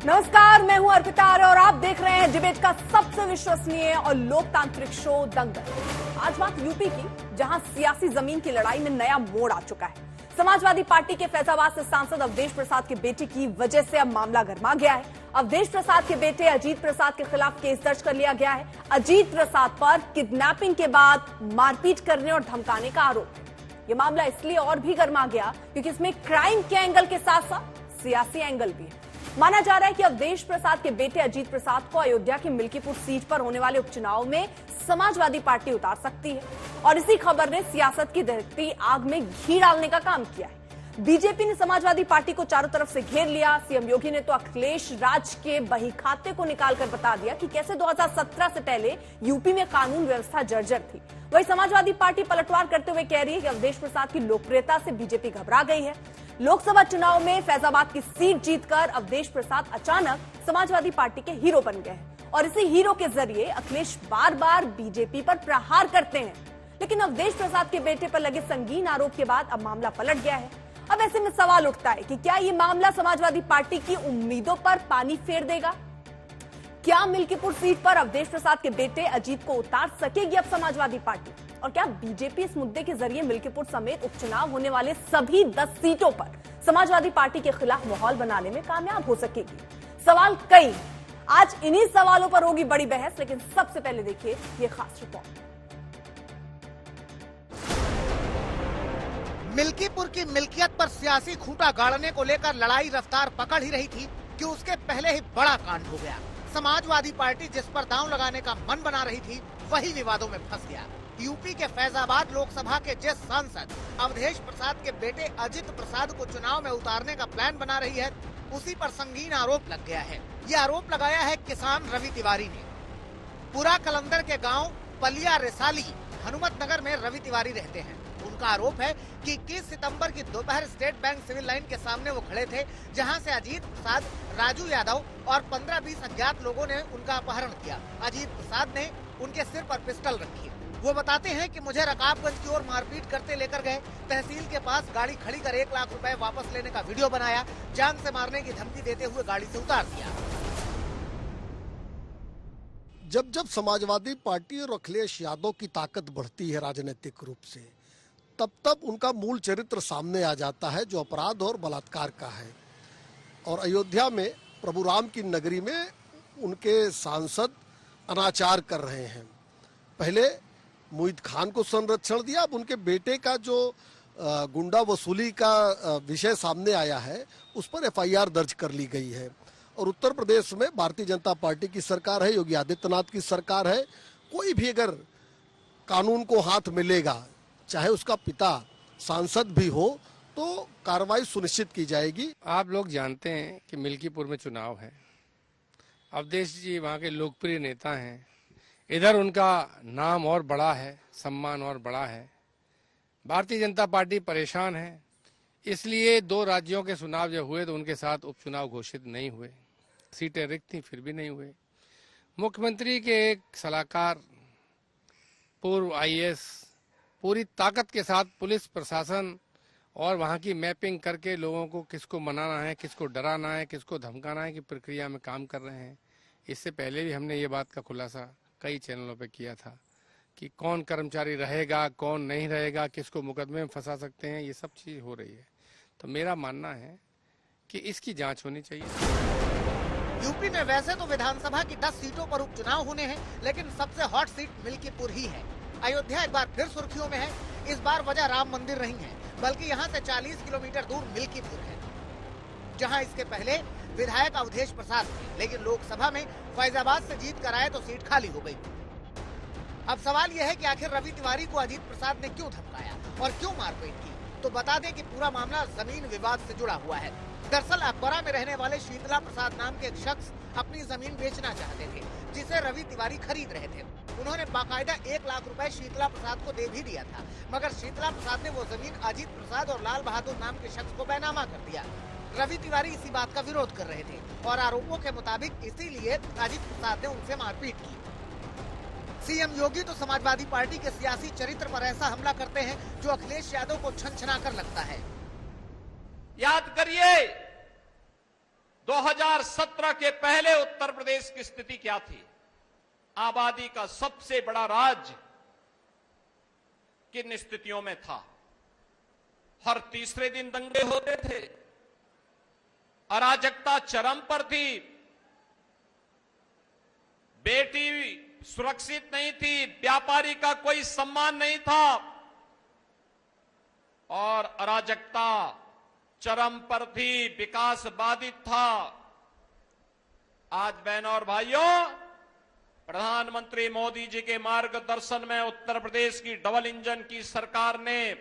नमस्कार, मैं हूं अर्पिता और आप देख रहे हैं डिबेट का सबसे विश्वसनीय और लोकतांत्रिक शो दंगल। आज बात यूपी की, जहां सियासी जमीन की लड़ाई में नया मोड़ आ चुका है। समाजवादी पार्टी के फैजाबाद से सांसद अवधेश प्रसाद के बेटे की वजह से अब मामला गरमा गया है। अवधेश प्रसाद के बेटे अजीत प्रसाद के खिलाफ केस दर्ज कर लिया गया है। अजीत प्रसाद पर किडनैपिंग के बाद मारपीट करने और धमकाने का आरोप। यह मामला इसलिए और भी गरमा गया क्योंकि इसमें क्राइम के एंगल के साथ साथ सियासी एंगल भी है। माना जा रहा है कि अवधेश प्रसाद के बेटे अजीत प्रसाद को अयोध्या की मिल्कीपुर सीट पर होने वाले उपचुनाव में समाजवादी पार्टी उतार सकती है और इसी खबर ने सियासत की दहकती आग में घी डालने का काम किया है। बीजेपी ने समाजवादी पार्टी को चारों तरफ से घेर लिया। सीएम योगी ने तो अखिलेश राज के बही खाते को निकालकर बता दिया कि कैसे 2017 से पहले यूपी में कानून व्यवस्था जर्जर थी। वही समाजवादी पार्टी पलटवार करते हुए कह रही है कि अवधेश प्रसाद की लोकप्रियता से बीजेपी घबरा गई है। लोकसभा चुनाव में फैजाबाद की सीट जीतकर अवधेश प्रसाद अचानक समाजवादी पार्टी के हीरो बन गए हैं और इसी हीरो के जरिए अखिलेश बार बार बीजेपी पर प्रहार करते हैं। लेकिन अवधेश प्रसाद के बेटे पर लगे संगीन आरोप के बाद अब मामला पलट गया है। अब ऐसे में सवाल उठता है कि क्या ये मामला समाजवादी पार्टी की उम्मीदों पर पानी फेर देगा? क्या मिल्कीपुर सीट पर अवधेश प्रसाद के बेटे अजीत को उतार सकेगी अब समाजवादी पार्टी? और क्या बीजेपी इस मुद्दे के जरिए मिल्कीपुर समेत उपचुनाव होने वाले सभी 10 सीटों पर समाजवादी पार्टी के खिलाफ माहौल बनाने में कामयाब हो सकेगी? सवाल कई। आज इन्हीं सवालों पर होगी बड़ी बहस, लेकिन सबसे पहले देखिए ये खास रिपोर्ट। मिल्कीपुर की मिल्कियत पर सियासी खूंटा गाड़ने को लेकर लड़ाई रफ्तार पकड़ ही रही थी कि उसके पहले ही बड़ा कांड हो गया। समाजवादी पार्टी जिस पर दांव लगाने का मन बना रही थी, वही विवादों में फंस गया। यूपी के फैजाबाद लोकसभा के जिस सांसद अवधेश प्रसाद के बेटे अजीत प्रसाद को चुनाव में उतारने का प्लान बना रही है, उसी पर संगीन आरोप लग गया है। ये आरोप लगाया है किसान रवि तिवारी ने। पूरा कलंदर के गाँव पलिया रेसाली हनुमत नगर में रवि तिवारी रहते हैं। उनका आरोप है कि 21 सितंबर की दोपहर स्टेट बैंक सिविल लाइन के सामने वो खड़े थे, जहां से अजीत प्रसाद, राजू यादव और 15-20 अज्ञात लोगों ने उनका अपहरण किया। अजीत प्रसाद ने उनके सिर पर पिस्टल रखी। वो बताते हैं कि मुझे रकाबगंज की ओर मारपीट करते लेकर गए, तहसील के पास गाड़ी खड़ी कर 1 लाख रुपए वापस लेने का वीडियो बनाया, जान से मारने की धमकी देते हुए गाड़ी से उतार दिया। जब जब समाजवादी पार्टी और अखिलेश यादव की ताकत बढ़ती है राजनीतिक रूप से, तब तब उनका मूल चरित्र सामने आ जाता है, जो अपराध और बलात्कार का है। और अयोध्या में प्रभु राम की नगरी में उनके सांसद अनाचार कर रहे हैं। पहले मुईद खान को संरक्षण दिया, अब उनके बेटे का जो गुंडा वसूली का विषय सामने आया है, उस पर एफआईआर दर्ज कर ली गई है। और उत्तर प्रदेश में भारतीय जनता पार्टी की सरकार है, योगी आदित्यनाथ की सरकार है। कोई भी अगर कानून को हाथ में लेगा, चाहे उसका पिता सांसद भी हो, तो कार्रवाई सुनिश्चित की जाएगी। आप लोग जानते हैं कि मिल्कीपुर में चुनाव है। अवधेश जी वहाँ के लोकप्रिय नेता हैं। इधर उनका नाम और बड़ा है, सम्मान और बड़ा है। भारतीय जनता पार्टी परेशान है, इसलिए 2 राज्यों के चुनाव जब हुए तो उनके साथ उपचुनाव घोषित नहीं हुए। सीटें रिक्त थी, फिर भी नहीं हुए। मुख्यमंत्री के एक सलाहकार, पूर्व आईएएस, पूरी ताकत के साथ पुलिस प्रशासन और वहाँ की मैपिंग करके लोगों को किसको मनाना है, किसको डराना है, किसको धमकाना है की प्रक्रिया में काम कर रहे हैं। इससे पहले भी हमने ये बात का खुलासा कई चैनलों पे किया था कि कौन कर्मचारी रहेगा, कौन नहीं रहेगा, किसको मुकदमे में फंसा सकते हैं, ये सब चीज़ हो रही है। तो मेरा मानना है कि इसकी जाँच होनी चाहिए। यूपी में वैसे तो विधानसभा की 10 सीटों पर उपचुनाव होने हैं, लेकिन सबसे हॉट सीट मिल्कीपुर ही है। अयोध्या एक बार फिर सुर्खियों में है। इस बार वजह राम मंदिर नहीं है, बल्कि यहाँ से 40 किलोमीटर दूर मिल्कीपुर है, जहाँ इसके पहले विधायक अवधेश प्रसाद थे, लेकिन लोकसभा में फैजाबाद से जीत कर आए तो सीट खाली हो गई। अब सवाल यह है कि आखिर रवि तिवारी को अजीत प्रसाद ने क्यों धमकाया और क्यों मारपीट की? तो बता दें कि पूरा मामला जमीन विवाद से जुड़ा हुआ है। दरअसल अकबरा में रहने वाले शीतला प्रसाद नाम के एक शख्स अपनी जमीन बेचना चाहते थे, जिसे रवि तिवारी खरीद रहे थे। उन्होंने बाकायदा 1 लाख रुपए शीतला प्रसाद को दे भी दिया था, मगर शीतला प्रसाद ने वो जमीन अजीत प्रसाद और लाल बहादुर नाम के शख्स को बैनामा कर दिया। रवि तिवारी इसी बात का विरोध कर रहे थे और आरोपों के मुताबिक इसीलिए अजीत प्रसाद ने उनसे मारपीट की। सीएम योगी तो समाजवादी पार्टी के सियासी चरित्र पर ऐसा हमला करते हैं जो अखिलेश यादव को छनछना कर लगता है। याद करिए 2017 के पहले उत्तर प्रदेश की स्थिति क्या थी? आबादी का सबसे बड़ा राज्य किन स्थितियों में था? हर तीसरे दिन दंगे होते थे, अराजकता चरम पर थी, बेटी सुरक्षित नहीं थी, व्यापारी का कोई सम्मान नहीं था और अराजकता चरम पर थी, विकास बाधित था। आज बहनों और भाइयों, प्रधानमंत्री मोदी जी के मार्गदर्शन में उत्तर प्रदेश की डबल इंजन की सरकार ने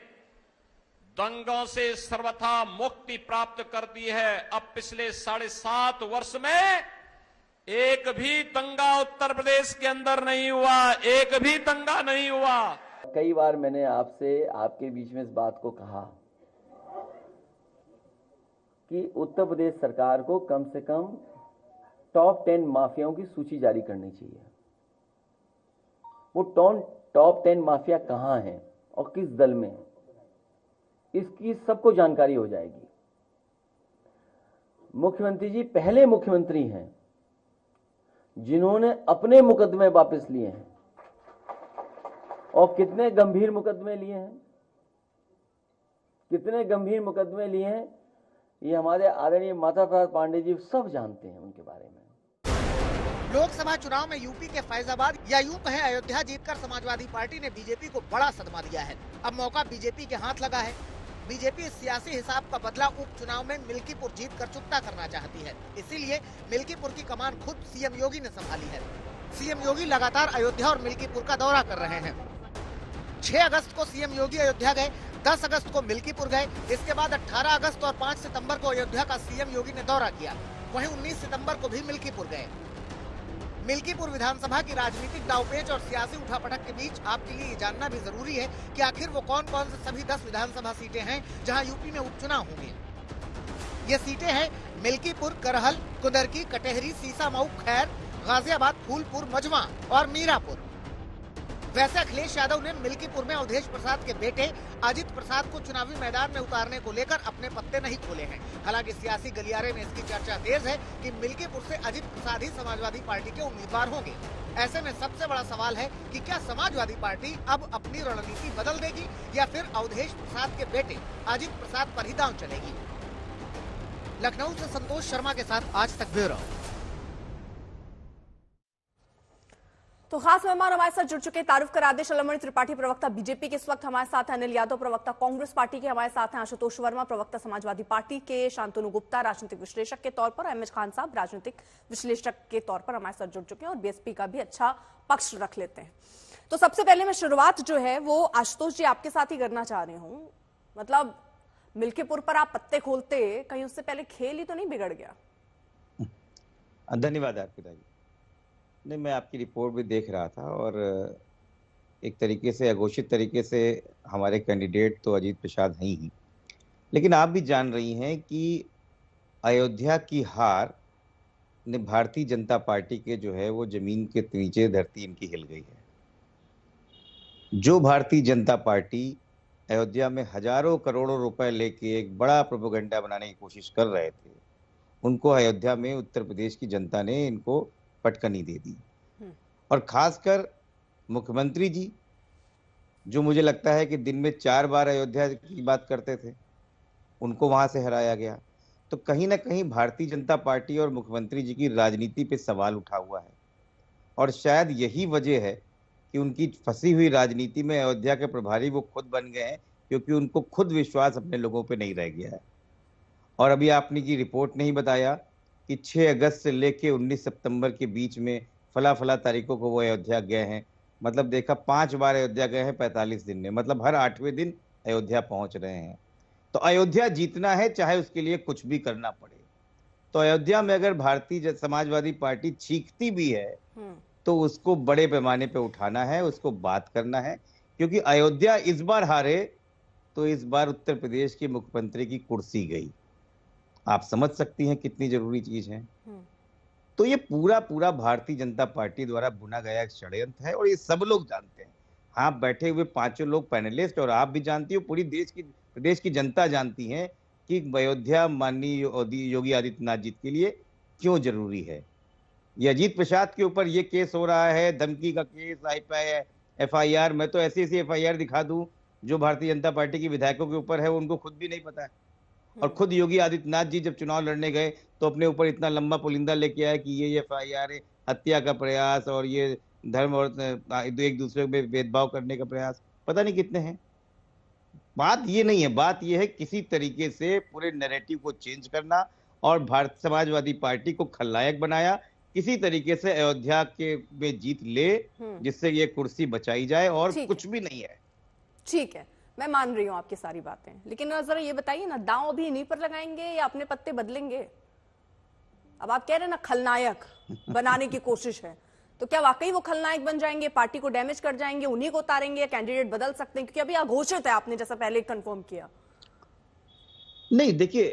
दंगों से सर्वथा मुक्ति प्राप्त कर दी है। अब पिछले 7.5 वर्ष में एक भी दंगा उत्तर प्रदेश के अंदर नहीं हुआ, एक भी दंगा नहीं हुआ। कई बार मैंने आपसे आपके बीच में इस बात को कहा कि उत्तर प्रदेश सरकार को कम से कम टॉप 10 माफियाओं की सूची जारी करनी चाहिए। वो टॉप 10 माफिया कहां हैं और किस दल में हैं, इसकी सबको जानकारी हो जाएगी। मुख्यमंत्री जी पहले मुख्यमंत्री हैं जिन्होंने अपने मुकदमे वापस लिए हैं और कितने गंभीर मुकदमे लिए हैं, कितने गंभीर मुकदमे लिए हैं, ये हमारे आदरणीय माता प्रसाद पांडे जी सब जानते हैं उनके बारे में। लोकसभा चुनाव में यूपी के फैजाबाद या यूं कहें अयोध्या जीतकर समाजवादी पार्टी ने बीजेपी को बड़ा सदमा दिया है। अब मौका बीजेपी के हाथ लगा है। बीजेपी इस सियासी हिसाब का बदला उपचुनाव में मिल्कीपुर जीत कर चुकता करना चाहती है। इसीलिए मिल्कीपुर की कमान खुद सीएम योगी ने संभाली है। सीएम योगी लगातार अयोध्या और मिल्कीपुर का दौरा कर रहे हैं। 6 अगस्त को सीएम योगी अयोध्या गए, 10 अगस्त को मिल्कीपुर गए, इसके बाद 18 अगस्त और 5 सितंबर को अयोध्या का सीएम योगी ने दौरा किया। वहीं 19 सितंबर को भी मिल्कीपुर गए। मिल्कीपुर विधानसभा की राजनीतिक दांवपेच और सियासी उठापटक के बीच आपके लिए ये जानना भी जरूरी है कि आखिर वो कौन कौन से सभी 10 विधानसभा सीटें हैं जहां यूपी में उपचुनाव होंगे। ये सीटें हैं मिल्कीपुर, करहल, कुदरकी, कटेहरी, सीसामऊ, खैर, गाजियाबाद, फूलपुर, मजवा और मीरापुर। वैसे अखिलेश यादव ने मिल्कीपुर में अवधेश प्रसाद के बेटे अजित प्रसाद को चुनावी मैदान में उतारने को लेकर अपने पत्ते नहीं खोले हैं। हालांकि सियासी गलियारे में इसकी चर्चा तेज है कि मिल्कीपुर से अजित प्रसाद ही समाजवादी पार्टी के उम्मीदवार होंगे। ऐसे में सबसे बड़ा सवाल है कि क्या समाजवादी पार्टी अब अपनी रणनीति बदल देगी या फिर अवधेश प्रसाद के बेटे अजित प्रसाद पर ही दांव चलेगी। लखनऊ से संतोष शर्मा के साथ आज तक ब्यूरो। तो खास मेहमान हमारे साथ जुड़ चुके तारुफ करादे शलमणि त्रिपाठी प्रवक्ता बीजेपी के इस वक्त हमारे साथ हैं, अनिल यादव प्रवक्ता कांग्रेस पार्टी के हमारे साथ हैं, आशुतोष वर्मा प्रवक्ता समाजवादी पार्टी के, शांतनु गुप्ता राजनीतिक विश्लेषक के तौर पर, अहमद खान साहब राजनीतिक विश्लेषक के तौर पर हमारे साथ जुड़ चुके हैं और बीएसपी का भी अच्छा पक्ष रख लेते हैं। तो सबसे पहले मैं शुरुआत जो है वो आशुतोष जी आपके साथ ही करना चाह रही हूँ। मतलब मिल्कीपुर पर आप पत्ते खोलते, कहीं उससे पहले खेल ही तो नहीं बिगड़ गया? धन्यवाद अर्पिता जी। नहीं, मैं आपकी रिपोर्ट भी देख रहा था और एक तरीके से अघोषित तरीके से हमारे कैंडिडेट तो अजीत प्रसाद हैं ही, लेकिन आप भी जान रही हैं कि अयोध्या की हार ने भारतीय जनता पार्टी के जो है वो जमीन के नीचे धरती इनकी हिल गई है। जो भारतीय जनता पार्टी अयोध्या में हजारों करोड़ों रुपए लेके एक बड़ा प्रोपेगेंडा बनाने की कोशिश कर रहे थे, उनको अयोध्या में उत्तर प्रदेश की जनता ने इनको पटकनी दे दी। और खासकर मुख्यमंत्री जी, जो मुझे लगता है कि दिन में 4 बार अयोध्या की बात करते थे, उनको वहां से हराया गया। तो कहीं ना कहीं भारतीय जनता पार्टी और मुख्यमंत्री जी की राजनीति पे सवाल उठा हुआ है और शायद यही वजह है कि उनकी फंसी हुई राजनीति में अयोध्या के प्रभारी वो खुद बन गए हैं, क्योंकि उनको खुद विश्वास अपने लोगों पे नहीं रह गया है। और अभी आपने की रिपोर्ट नहीं बताया कि 6 अगस्त से लेके 19 सितंबर के बीच में फला फला तारीखों को वो अयोध्या गए हैं। मतलब देखा 5 बार अयोध्या गए हैं 45 दिन में, मतलब हर 8वें दिन अयोध्या पहुंच रहे हैं। तो अयोध्या जीतना है चाहे उसके लिए कुछ भी करना पड़े। तो अयोध्या में अगर भारतीय समाजवादी पार्टी चीखती भी है तो उसको बड़े पैमाने पे उठाना है, उसको बात करना है, क्योंकि अयोध्या इस बार हारे तो इस बार उत्तर प्रदेश के मुख्यमंत्री की कुर्सी गई। आप समझ सकती हैं कितनी जरूरी चीज है। तो ये पूरा भारतीय जनता पार्टी द्वारा बुना गया एक षड्यंत्र है और ये सब लोग जानते हैं। हाँ, बैठे हुए 5 लोग पैनलिस्ट और आप भी जानती हो, पूरी प्रदेश की जनता जानती है कि अयोध्या माननीय योगी आदित्यनाथ जी के लिए क्यों जरूरी है। ये अजीत प्रसाद के ऊपर ये केस हो रहा है, धमकी का केस, FIR, मैं तो ऐसी FIR दिखा दूं जो भारतीय जनता पार्टी के विधायकों के ऊपर है, उनको खुद भी नहीं पता है। और खुद योगी आदित्यनाथ जी जब चुनाव लड़ने गए तो अपने ऊपर इतना लंबा पुलिंदा लेके आए कि ये FIR है, हत्या का प्रयास और ये धर्म और एक दूसरे में भेदभाव करने का प्रयास, पता नहीं कितने हैं। बात ये नहीं है, बात ये है किसी तरीके से पूरे नैरेटिव को चेंज करना और भारत समाजवादी पार्टी को खलनायक बनाया, किसी तरीके से अयोध्या के में जीत ले जिससे ये कुर्सी बचाई जाए, और कुछ भी नहीं है। ठीक है, मैं मान रही हूं आपकी सारी बातें, लेकिन जरा ये बताइए ना, दांव अभी इन्हीं पर लगाएंगे या अपने पत्ते बदलेंगे? अब आप कह रहे हैं ना खलनायक बनाने की कोशिश है, तो क्या वाकई वो खलनायक बन जाएंगे, पार्टी को डैमेज कर जाएंगे, उन्हीं को उतारेंगे, कैंडिडेट बदल सकते हैं? क्योंकि अभी अघोषित है, आपने जैसा पहले कंफर्म किया। नहीं, देखिए,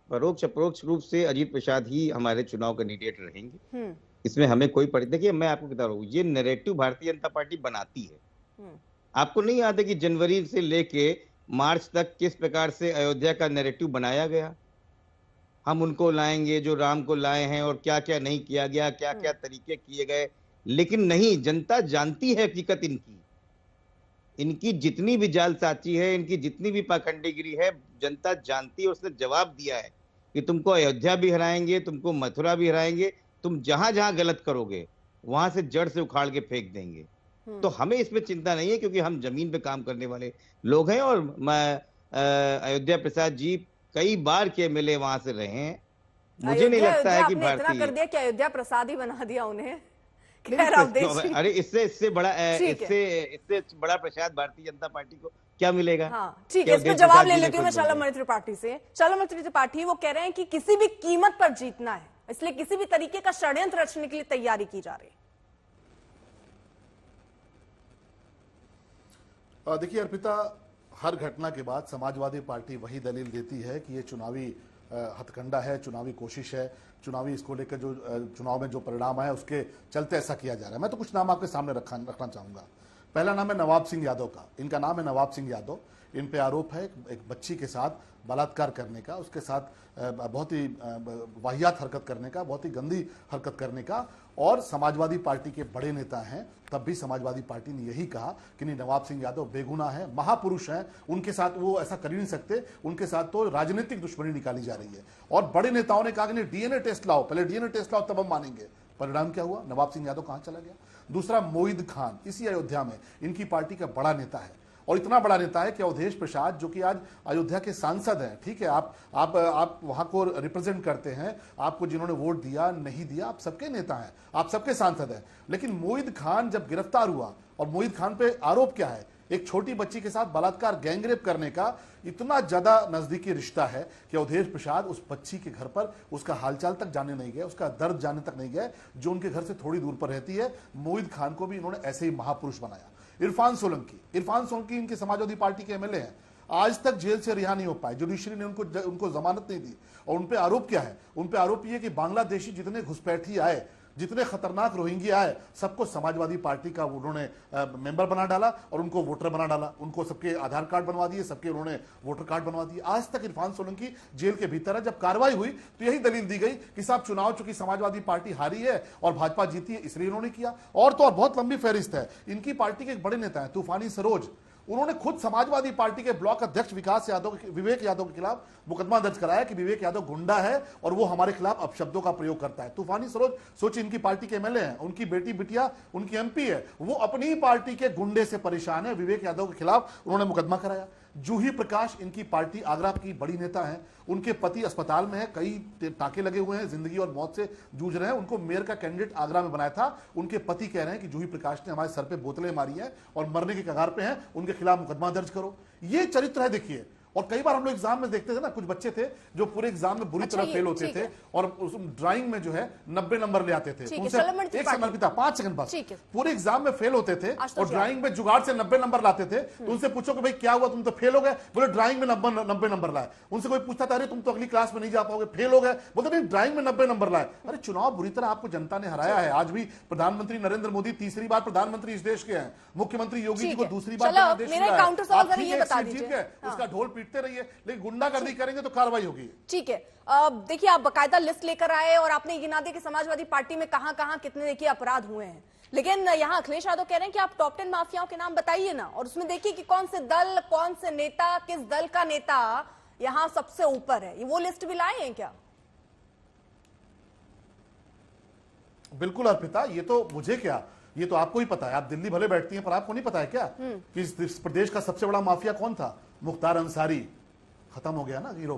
परोक्ष अप्रोक्ष रूप से अजीत प्रसाद ही हमारे चुनाव कैंडिडेट रहेंगे, इसमें हमें कोई देखिए, मैं आपको बता रहा हूँ, ये नैरेटिव भारतीय जनता पार्टी बनाती है। आपको नहीं याद है कि जनवरी से लेके मार्च तक किस प्रकार से अयोध्या का नैरेटिव बनाया गया? हम उनको लाएंगे जो राम को लाए हैं, और क्या क्या नहीं किया गया, क्या क्या तरीके किए गए। लेकिन नहीं, जनता जानती है हकीकत इनकी जितनी भी जालसाजी है, इनकी जितनी भी पाखंडीगिरी है, जनता जानती है। उसने जवाब दिया है कि तुमको अयोध्या भी हराएंगे, तुमको मथुरा भी हराएंगे, तुम जहां जहां गलत करोगे वहां से जड़ से उखाड़ के फेंक देंगे। तो हमें इसमें चिंता नहीं है, क्योंकि हम जमीन पे काम करने वाले लोग हैं। और अयोध्या प्रसाद जी कई बार के MLA वहां से रहे हैं। मुझे नहीं लगता है कि भारतीय कर दिया कि अयोध्या प्रसाद ही बना दिया उन्हें। अरे इससे बड़ा प्रसाद भारतीय जनता पार्टी को क्या मिलेगा? हाँ, ठीक है, इसका जवाब ले लेती हूँ मैं चलमणि त्रिपाठी से। चलमणि त्रिपाठी वो कह रहे हैं कि किसी भी कीमत पर जीतना है, इसलिए किसी भी तरीके का षड्यंत्र रचने के लिए तैयारी की जा रही है। देखिए अर्पिता, हर घटना के बाद समाजवादी पार्टी वही दलील देती है कि ये चुनावी हथकंडा है, चुनावी कोशिश है, चुनावी इसको लेकर जो चुनाव में जो परिणाम आया उसके चलते ऐसा किया जा रहा है। मैं तो कुछ नाम आपके सामने रखना चाहूंगा। पहला नाम है नवाब सिंह यादव का। इनका नाम है नवाब सिंह यादव। इन पे आरोप है एक बच्ची के साथ बलात्कार करने का, उसके साथ बहुत ही वाहियात हरकत करने का, बहुत ही गंदी हरकत करने का। और समाजवादी पार्टी के बड़े नेता हैं, तब भी समाजवादी पार्टी ने यही कहा कि नहीं, नवाब सिंह यादव बेगुनाह है, महापुरुष हैं, उनके साथ वो ऐसा कर ही नहीं सकते, उनके साथ तो राजनीतिक दुश्मनी निकाली जा रही है। और बड़े नेताओं ने कहा कि नहीं, DNA टेस्ट लाओ, पहले DNA टेस्ट लाओ तब हम मानेंगे। परिणाम क्या हुआ? नवाब सिंह यादव कहां चला गया? दूसरा, मोहिद खान, इसी अयोध्या में इनकी पार्टी का बड़ा नेता है, और इतना बड़ा नेता है कि अवधेश प्रसाद जो कि आज अयोध्या के सांसद हैं, ठीक है, आप वहां को रिप्रेजेंट करते हैं, आपको जिन्होंने वोट दिया नहीं दिया, आप सबके नेता हैं, आप सबके सांसद हैं। लेकिन मोहिद खान जब गिरफ्तार हुआ, और मोहिद खान पे आरोप क्या है? एक छोटी बच्ची के साथ बलात्कार, गैंगरेप करने का इतना ज्यादा नजदीकी रिश्ता है कि अवधेश प्रसाद उस बच्ची के घर पर उसका हालचाल तक जानने नहीं गए, उसका दर्द जानने तक नहीं गए, जो उनके घर से थोड़ी दूर पर रहती है। मोहिद खान को भी इन्होंने ऐसे ही महापुरुष बनाया। इरफान सोलंकी इनकी समाजवादी पार्टी के MLA हैं, आज तक जेल से रिहा नहीं हो पाए, जुडिशरी ने उनको जमानत नहीं दी। और उन पे आरोप क्या है? उन पे आरोप ये कि बांग्लादेशी जितने घुसपैठी आए, जितने खतरनाक रोहिंग्या आए, सबको समाजवादी पार्टी का उन्होंने मेंबर बना डाला और उनको वोटर बना डाला, उनको सबके आधार कार्ड बनवा दिए, सबके उन्होंने वोटर कार्ड बनवा दिए। आज तक इरफान सोलंकी जेल के भीतर है। जब कार्रवाई हुई तो यही दलील दी गई कि साहब चुनाव चूंकि समाजवादी पार्टी हारी है और भाजपा जीती है, इसलिए इन्होंने किया। और तो और बहुत लंबी फहरिस्त है। इनकी पार्टी के एक बड़े नेता है तूफानी सरोज, उन्होंने खुद समाजवादी पार्टी के ब्लॉक अध्यक्ष विवेक यादव के खिलाफ मुकदमा दर्ज कराया कि विवेक यादव गुंडा है और वो हमारे खिलाफ अपशब्दों का प्रयोग करता है। तूफानी सरोज सोचिए, इनकी पार्टी के MLA हैं, उनकी बेटी बिटिया उनकी MP है, वो अपनी पार्टी के गुंडे से परेशान है, विवेक यादव के खिलाफ उन्होंने मुकदमा कराया। जूही प्रकाश, इनकी पार्टी आगरा की बड़ी नेता हैं, उनके पति अस्पताल में है, कई टाके लगे हुए हैं, जिंदगी और मौत से जूझ रहे हैं, उनको मेयर का कैंडिडेट आगरा में बनाया था। उनके पति कह रहे हैं कि जूही प्रकाश ने हमारे सर पे बोतलें मारी हैं और मरने के कगार पे हैं, उनके खिलाफ मुकदमा दर्ज करो। ये चरित्र है, देखिए। और कई बार हम लोग एग्जाम में देखते थे ना, कुछ बच्चे थे जो पूरे एग्जाम में बुरी तरह फेल होते थे और ड्राइंग में जो है 90 नंबर ले आते थे। उनसे एक सेकंड, 5 सेकंड बस, पूरे एग्जाम में फेल होते थे और ड्राइंग में जुगाड़ से 90 नंबर लाते थे। तो उनसे पूछो कि भाई क्या हुआ, तुम तो फेल हो गए? बोले ड्राइंग में 90 नंबर लाए। उनसे कोई पूछता था, अरे तुम तो अगली क्लास में नहीं जा पाओगे, फेल हो गए। बोलते नहीं, ड्राइंग में 90 नंबर लाए। अरे चुनाव बुरी तरह आपको जनता ने हराया है। आज भी प्रधानमंत्री नरेंद्र मोदी तीसरी बार प्रधानमंत्री इस देश के हैं, मुख्यमंत्री योगी जी को दूसरी बार जीत गए, उसका ढोल पीटते रहिए, लेकिन गुंडागर्दी करेंगे तो कार्रवाई होगी। ठीक है, देखिए आप बकायदा लिस्ट लेकर आए और आपने गिना दिया कि समाजवादी पार्टी में कहां कहां कितने देखिए अपराध हुए हैं, लेकिन यहाँ अखिलेश यादव कह रहे हैं कि आप टॉप 10 माफियाओं के नाम बताइए ना, और उसमें देखिए कि कौन से दल, कौन से नेता, किस दल का नेता यहाँ सबसे ऊपर है। ये वो लिस्ट भी लाए हैं क्या? बिल्कुल अर्पिता, ये तो मुझे क्या, ये तो आपको ही पता है। आप दिल्ली भले बैठती हैं, पर आपको नहीं पता है क्या कि इस प्रदेश का सबसे बड़ा माफिया कौन था? मुख्तार अंसारी। खत्म हो गया ना गिरोह,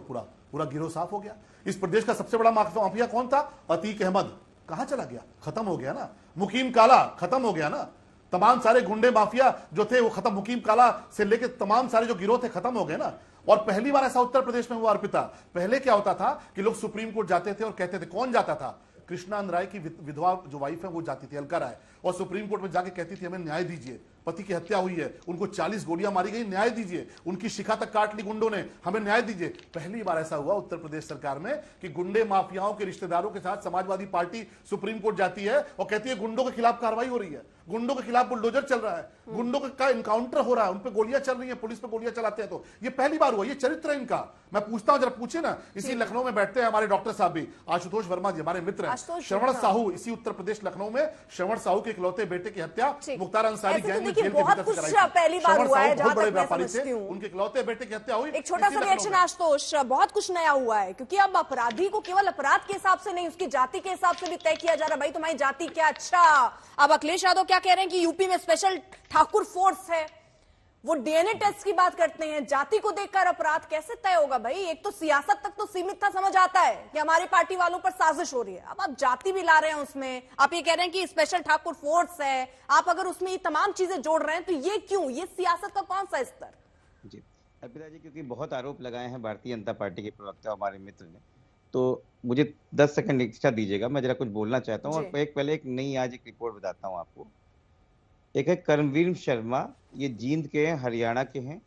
पूरा गिरोह साफ हो गया। इस प्रदेश का सबसे बड़ा माफिया कौन था? अतीक अहमद। कहां चला गया? खत्म हो गया ना। मुकीम काला खत्म हो गया ना। तमाम सारे गुंडे माफिया जो थे वो खत्म। मुकीम काला से लेकर तमाम सारे जो गिरोह थे खत्म हो गए ना। और पहली बार ऐसा उत्तर प्रदेश में हुआ अर्पिता। पहले क्या होता था कि लोग सुप्रीम कोर्ट जाते थे और कहते थे, कौन जाता था? कृष्णानंद राय की विधवा जो वाइफ है वो जाती थी, अलका राय, और सुप्रीम कोर्ट में जाके कहती थी हमें न्याय दीजिए, पति की हत्या हुई है, उनको 40 गोलियां मारी गई, न्याय दीजिए, उनकी शिखा तक काट ली गुंडों ने, हमें न्याय दीजिए। पहली बार ऐसा हुआ उत्तर प्रदेश सरकार में कि गुंडे माफियाओं के रिश्तेदारों के साथ समाजवादी पार्टी सुप्रीम कोर्ट जाती है और कहती है गुंडों के खिलाफ कार्रवाई हो रही है, गुंडों के खिलाफ बुलडोजर चल रहा है, गुंडों का इनकाउंटर हो रहा है, उन पर गोलियां चल रही है, पुलिस पे गोलियां चलाते हैं। तो ये पहली बार हुआ, ये चरित्र है इनका। मैं पूछता हूं, जरा पूछे ना, इसी लखनऊ में बैठते हैं हमारे डॉक्टर साहब भी, आशुतोष वर्मा जी हमारे मित्र हैं। श्रवण साहू, इसी उत्तर प्रदेश लखनऊ में श्रवण साहू के इकलौते बेटे की हत्या मुख्तार अंसारी गैंग में जेल के भीतर से कराई थी। पहली बार हुआ है, बहुत बड़े व्यापारी थे, उनके इकलौते बेटे की हत्या हुई। एक छोटा सा रिएक्शन आशुतोष, बहुत कुछ नया हुआ है, क्योंकि अब अपराधी को केवल अपराध के हिसाब से नहीं, उसकी जाति के हिसाब से भी तय किया जा रहा है। भाई तुम्हारी जाति क्या? अच्छा, अब अखिलेश यादव क्या कह रहे हैं कि यूपी में स्पेशल ठाकुर फोर्स है, वो डीएनए टेस्ट की बात करते हैं, जाति को देखकर अपराध कैसे तय होगा? भाई एक तो सियासत तक तो सीमित था, समझ आता है कि हमारी पार्टी वालों पर साजिश हो रही है, अब आप जाति भी ला रहे हैं उसमें, आप ये कह रहे हैं कि स्पेशल ठाकुर फोर्स है, आप अगर उसमें ये तमाम चीजें जोड़ रहे हैं तो ये क्यों? ये सियासत का कौन सा स्तर? जी अर्पिता जी, क्योंकि बहुत आरोप लगाए हैं भारतीय जनता पार्टी के प्रवक्ता हमारे मित्र ने, तो मुझे 10 सेकंड इच्छा दीजिएगा, मैं जरा कुछ बोलना चाहता हूँ। और पहले एक नई आज एक रिपोर्ट बताता हूँ आपको। एक है कर्मवीर शर्मा, ये जींद के हैं, हरियाणा के हैं,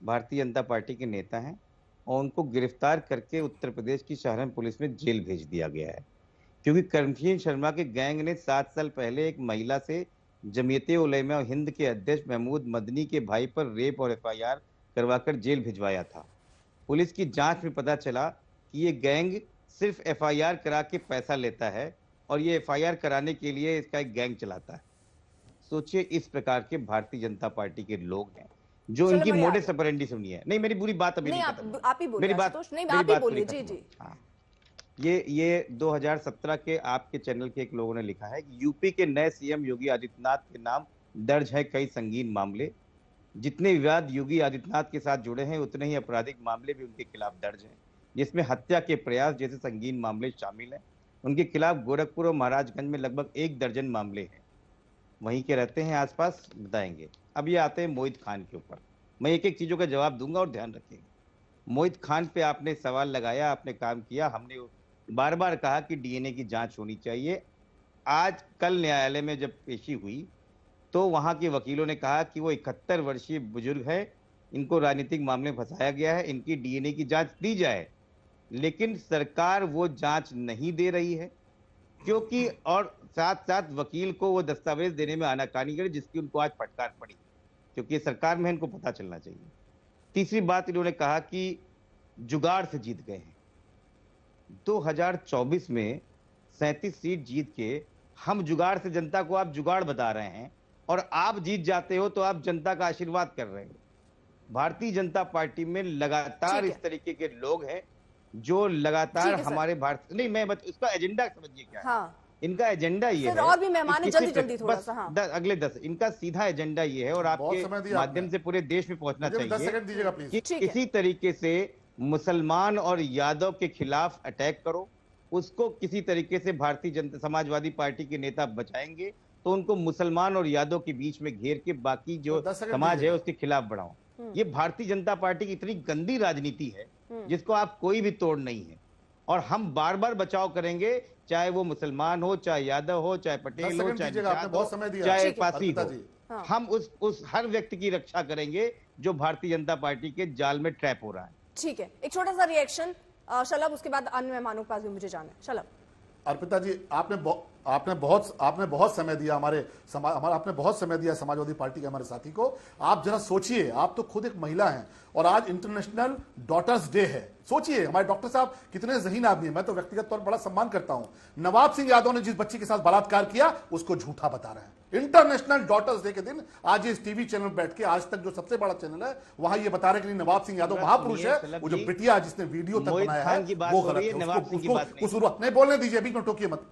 भारतीय जनता पार्टी के नेता हैं, और उनको गिरफ्तार करके उत्तर प्रदेश की सहारनपुर पुलिस में जेल भेज दिया गया है, क्योंकि कर्मवीर शर्मा के गैंग ने 7 साल पहले एक महिला से जमीयत उलमा हिंद के अध्यक्ष महमूद मदनी के भाई पर रेप और FIR करवाकर जेल भिजवाया था। पुलिस की जांच में पता चला कि ये गैंग सिर्फ FIR करा के पैसा लेता है, और ये FIR कराने के लिए इसका एक गैंग चलाता है। सोचिए, इस प्रकार के भारतीय जनता पार्टी के लोग हैं जो इनकी मोडस ऑपरेंडी सुनिए। नहीं, मेरी पूरी बात अभी नहीं खत्म, आप ही बोलिए, मेरी बात नहीं आप ही बोलिए। जी जी। हाँ, ये 2017 के आपके चैनल के एक लोगों ने लिखा है कि यूपी के नए CM योगी आदित्यनाथ के नाम दर्ज है कई संगीन मामले। जितने विवाद योगी आदित्यनाथ के साथ जुड़े हैं उतने ही आपराधिक मामले भी उनके खिलाफ दर्ज हैं, जिसमें हत्या के प्रयास जैसे संगीन मामले शामिल हैं। उनके खिलाफ गोरखपुर और महाराजगंज में लगभग 1 दर्जन मामले हैं। वहीं के रहते हैं आसपास, बताएंगे। अब ये आते हैं मोहित खान के ऊपर। मैं एक एक चीजों का जवाब दूंगा और ध्यान रखिएगा। मोहित खान पे आपने सवाल लगाया, आपने काम किया, हमने बार बार कहा कि DNA की जांच होनी चाहिए। आज कल न्यायालय में जब पेशी हुई तो वहां के वकीलों ने कहा कि वो 71 वर्षीय बुजुर्ग है, इनको राजनीतिक मामले में फंसाया गया है, इनकी DNA की जांच दी जाए। लेकिन सरकार वो जांच नहीं दे रही है, क्योंकि और साथ साथ वकील को वो दस्तावेज देने में आनाकानी करे, जिसकी उनको आज फटकार पड़ी, क्योंकि सरकार में इनको पता चलना चाहिए। तीसरी बात, इन्होंने कहा कि जुगाड़ से जीत गए हैं। 2024 में 37 सीट जीत के हम जुगाड़ से, जनता को आप जुगाड़ बता रहे हैं, और आप जीत जाते हो तो आप जनता का आशीर्वाद कर रहे हो। भारतीय जनता पार्टी में लगातार इस तरीके के लोग हैं जो लगातार हमारे भारत, नहीं मैं उसका एजेंडा समझिए क्या है। इनका एजेंडा ये है, और भी मेहमान है, जल्दी थोड़ा सा। हाँ। अगले 10, इनका सीधा एजेंडा ये है, और आपके माध्यम से पूरे देश में पहुंचना चाहिए कि किसी तरीके से मुसलमान और यादव के खिलाफ अटैक करो, उसको किसी तरीके से भारतीय जनता समाजवादी पार्टी के नेता बचाएंगे तो उनको मुसलमान और यादव के बीच में घेर के बाकी जो समाज है उसके खिलाफ बढ़ाओ। ये भारतीय जनता पार्टी की इतनी गंदी राजनीति है जिसको आप कोई भी तोड़ नहीं है, और हम बार बार बचाव करेंगे, चाहे वो मुसलमान हो, चाहे यादव हो, चाहे पटेल हो, चाहे पासी हो। हम उस हर व्यक्ति की रक्षा करेंगे जो भारतीय जनता पार्टी के जाल में ट्रैप हो रहा है। ठीक है, एक छोटा सा रिएक्शन शलभ, उसके बाद अन्य मेहमानों के पास भी मुझे जाना है। शलभ। अर्पिता जी, आपने आपने बहुत समय दिया आपने बहुत समय दिया समाजवादी पार्टी के हमारे साथी को। आप जरा सोचिए, आप तो खुद एक महिला हैं और आज इंटरनेशनल डॉटर्स डे है। सोचिए हमारे डॉक्टर साहब कितने ज़हीन आदमी हैं। मैं तो व्यक्तिगत तौर पर बड़ा सम्मान करता हूं। नवाब सिंह यादव ने जिस बच्ची के साथ बलात्कार किया उसको झूठा बता रहे हैं। इंटरनेशनल डॉटर्स डे के दिन आज इस टीवी चैनल बैठ के, आज तक जो सबसे बड़ा चैनल है, वहां ये बता रहे कि नवाब सिंह यादव महापुरुष है। वो जो बिटिया जिसने वीडियो तक बनाया है वो गलत है। उसको नहीं बोलने दीजिए, बीच में टोकिए मत,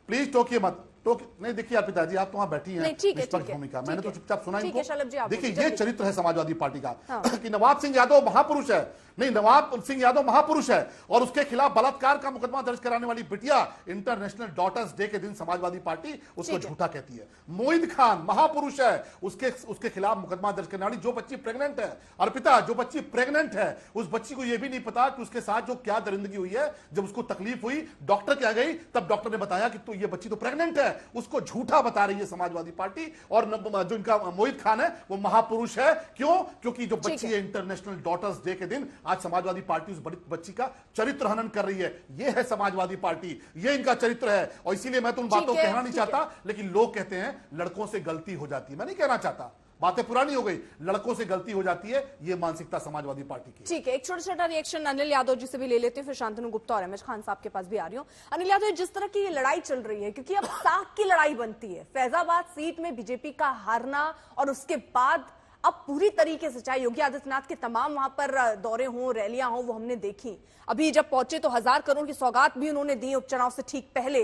प्लीज टोकिए मत। नहीं देखिए आप पिताजी, आप तो वहां बैठी हैं निष्पक्ष भूमिका, मैंने तो चुपचाप सुना इनको। देखिए ये चरित्र है समाजवादी पार्टी का कि नवाब सिंह यादव महापुरुष है। नहीं, नवाब सिंह यादव महापुरुष है और उसके खिलाफ बलात्कार का मुकदमा दर्ज कराने वाली बिटिया इंटरनेशनल डॉटर्स डे के दिन समाजवादी पार्टी उसको झूठा कहती है। मोहित खान महापुरुष है, उसके खिलाफ मुकदमा दर्ज करने वाली जो बच्ची प्रेग्नेंट है, अर्पिता जो बच्ची प्रेग्नेंट है, उस बच्ची को यह भी नहीं पता कि उसके साथ जो क्या दरिंदगी हुई है। जब उसको तकलीफ हुई, डॉक्टर के आ गई, तब डॉक्टर ने बताया कि तो ये बच्ची तो प्रेग्नेंट है। उसको झूठा बता रही है समाजवादी पार्टी। और जो इनका मोहित खान है वो महापुरुष है। क्यों? क्योंकि जो बच्ची है इंटरनेशनल डॉटर्स डे के दिन आज समाजवादी पार्टी उस बच्ची का चरित्र हनन कर रही है। ये है समाजवादी पार्टी, ये इनका चरित्र है। और इसीलिए मैं तो उन बातों को कहना नहीं चाहता, लेकिन लोग कहते हैं लड़कों से गलती हो जाती है। मैं नहीं कहना चाहता, बातें पुरानी हो गई, लड़कों से गलती हो जाती है, ये मानसिकता समाजवादी पार्टी की। ठीक है, एक छोटा छोटा रिएक्शन अनिल यादव जी से भी ले लेते हैं, फिर शांतनु गुप्ता और एमएच खान साहब के पास भी आ रही हूं। अनिल यादव, जिस तरह की ये लड़ाई चल रही है, क्योंकि अब साख की लड़ाई बनती है, फैजाबाद सीट में बीजेपी का हारना और उसके बाद अब पूरी तरीके से, चाहे योगी आदित्यनाथ के तमाम वहां पर दौरे हों, रैलियां हों, वो हमने देखी। अभी जब पहुंचे तो 1000 करोड़ की सौगात भी उन्होंने दी उपचुनाव से ठीक पहले।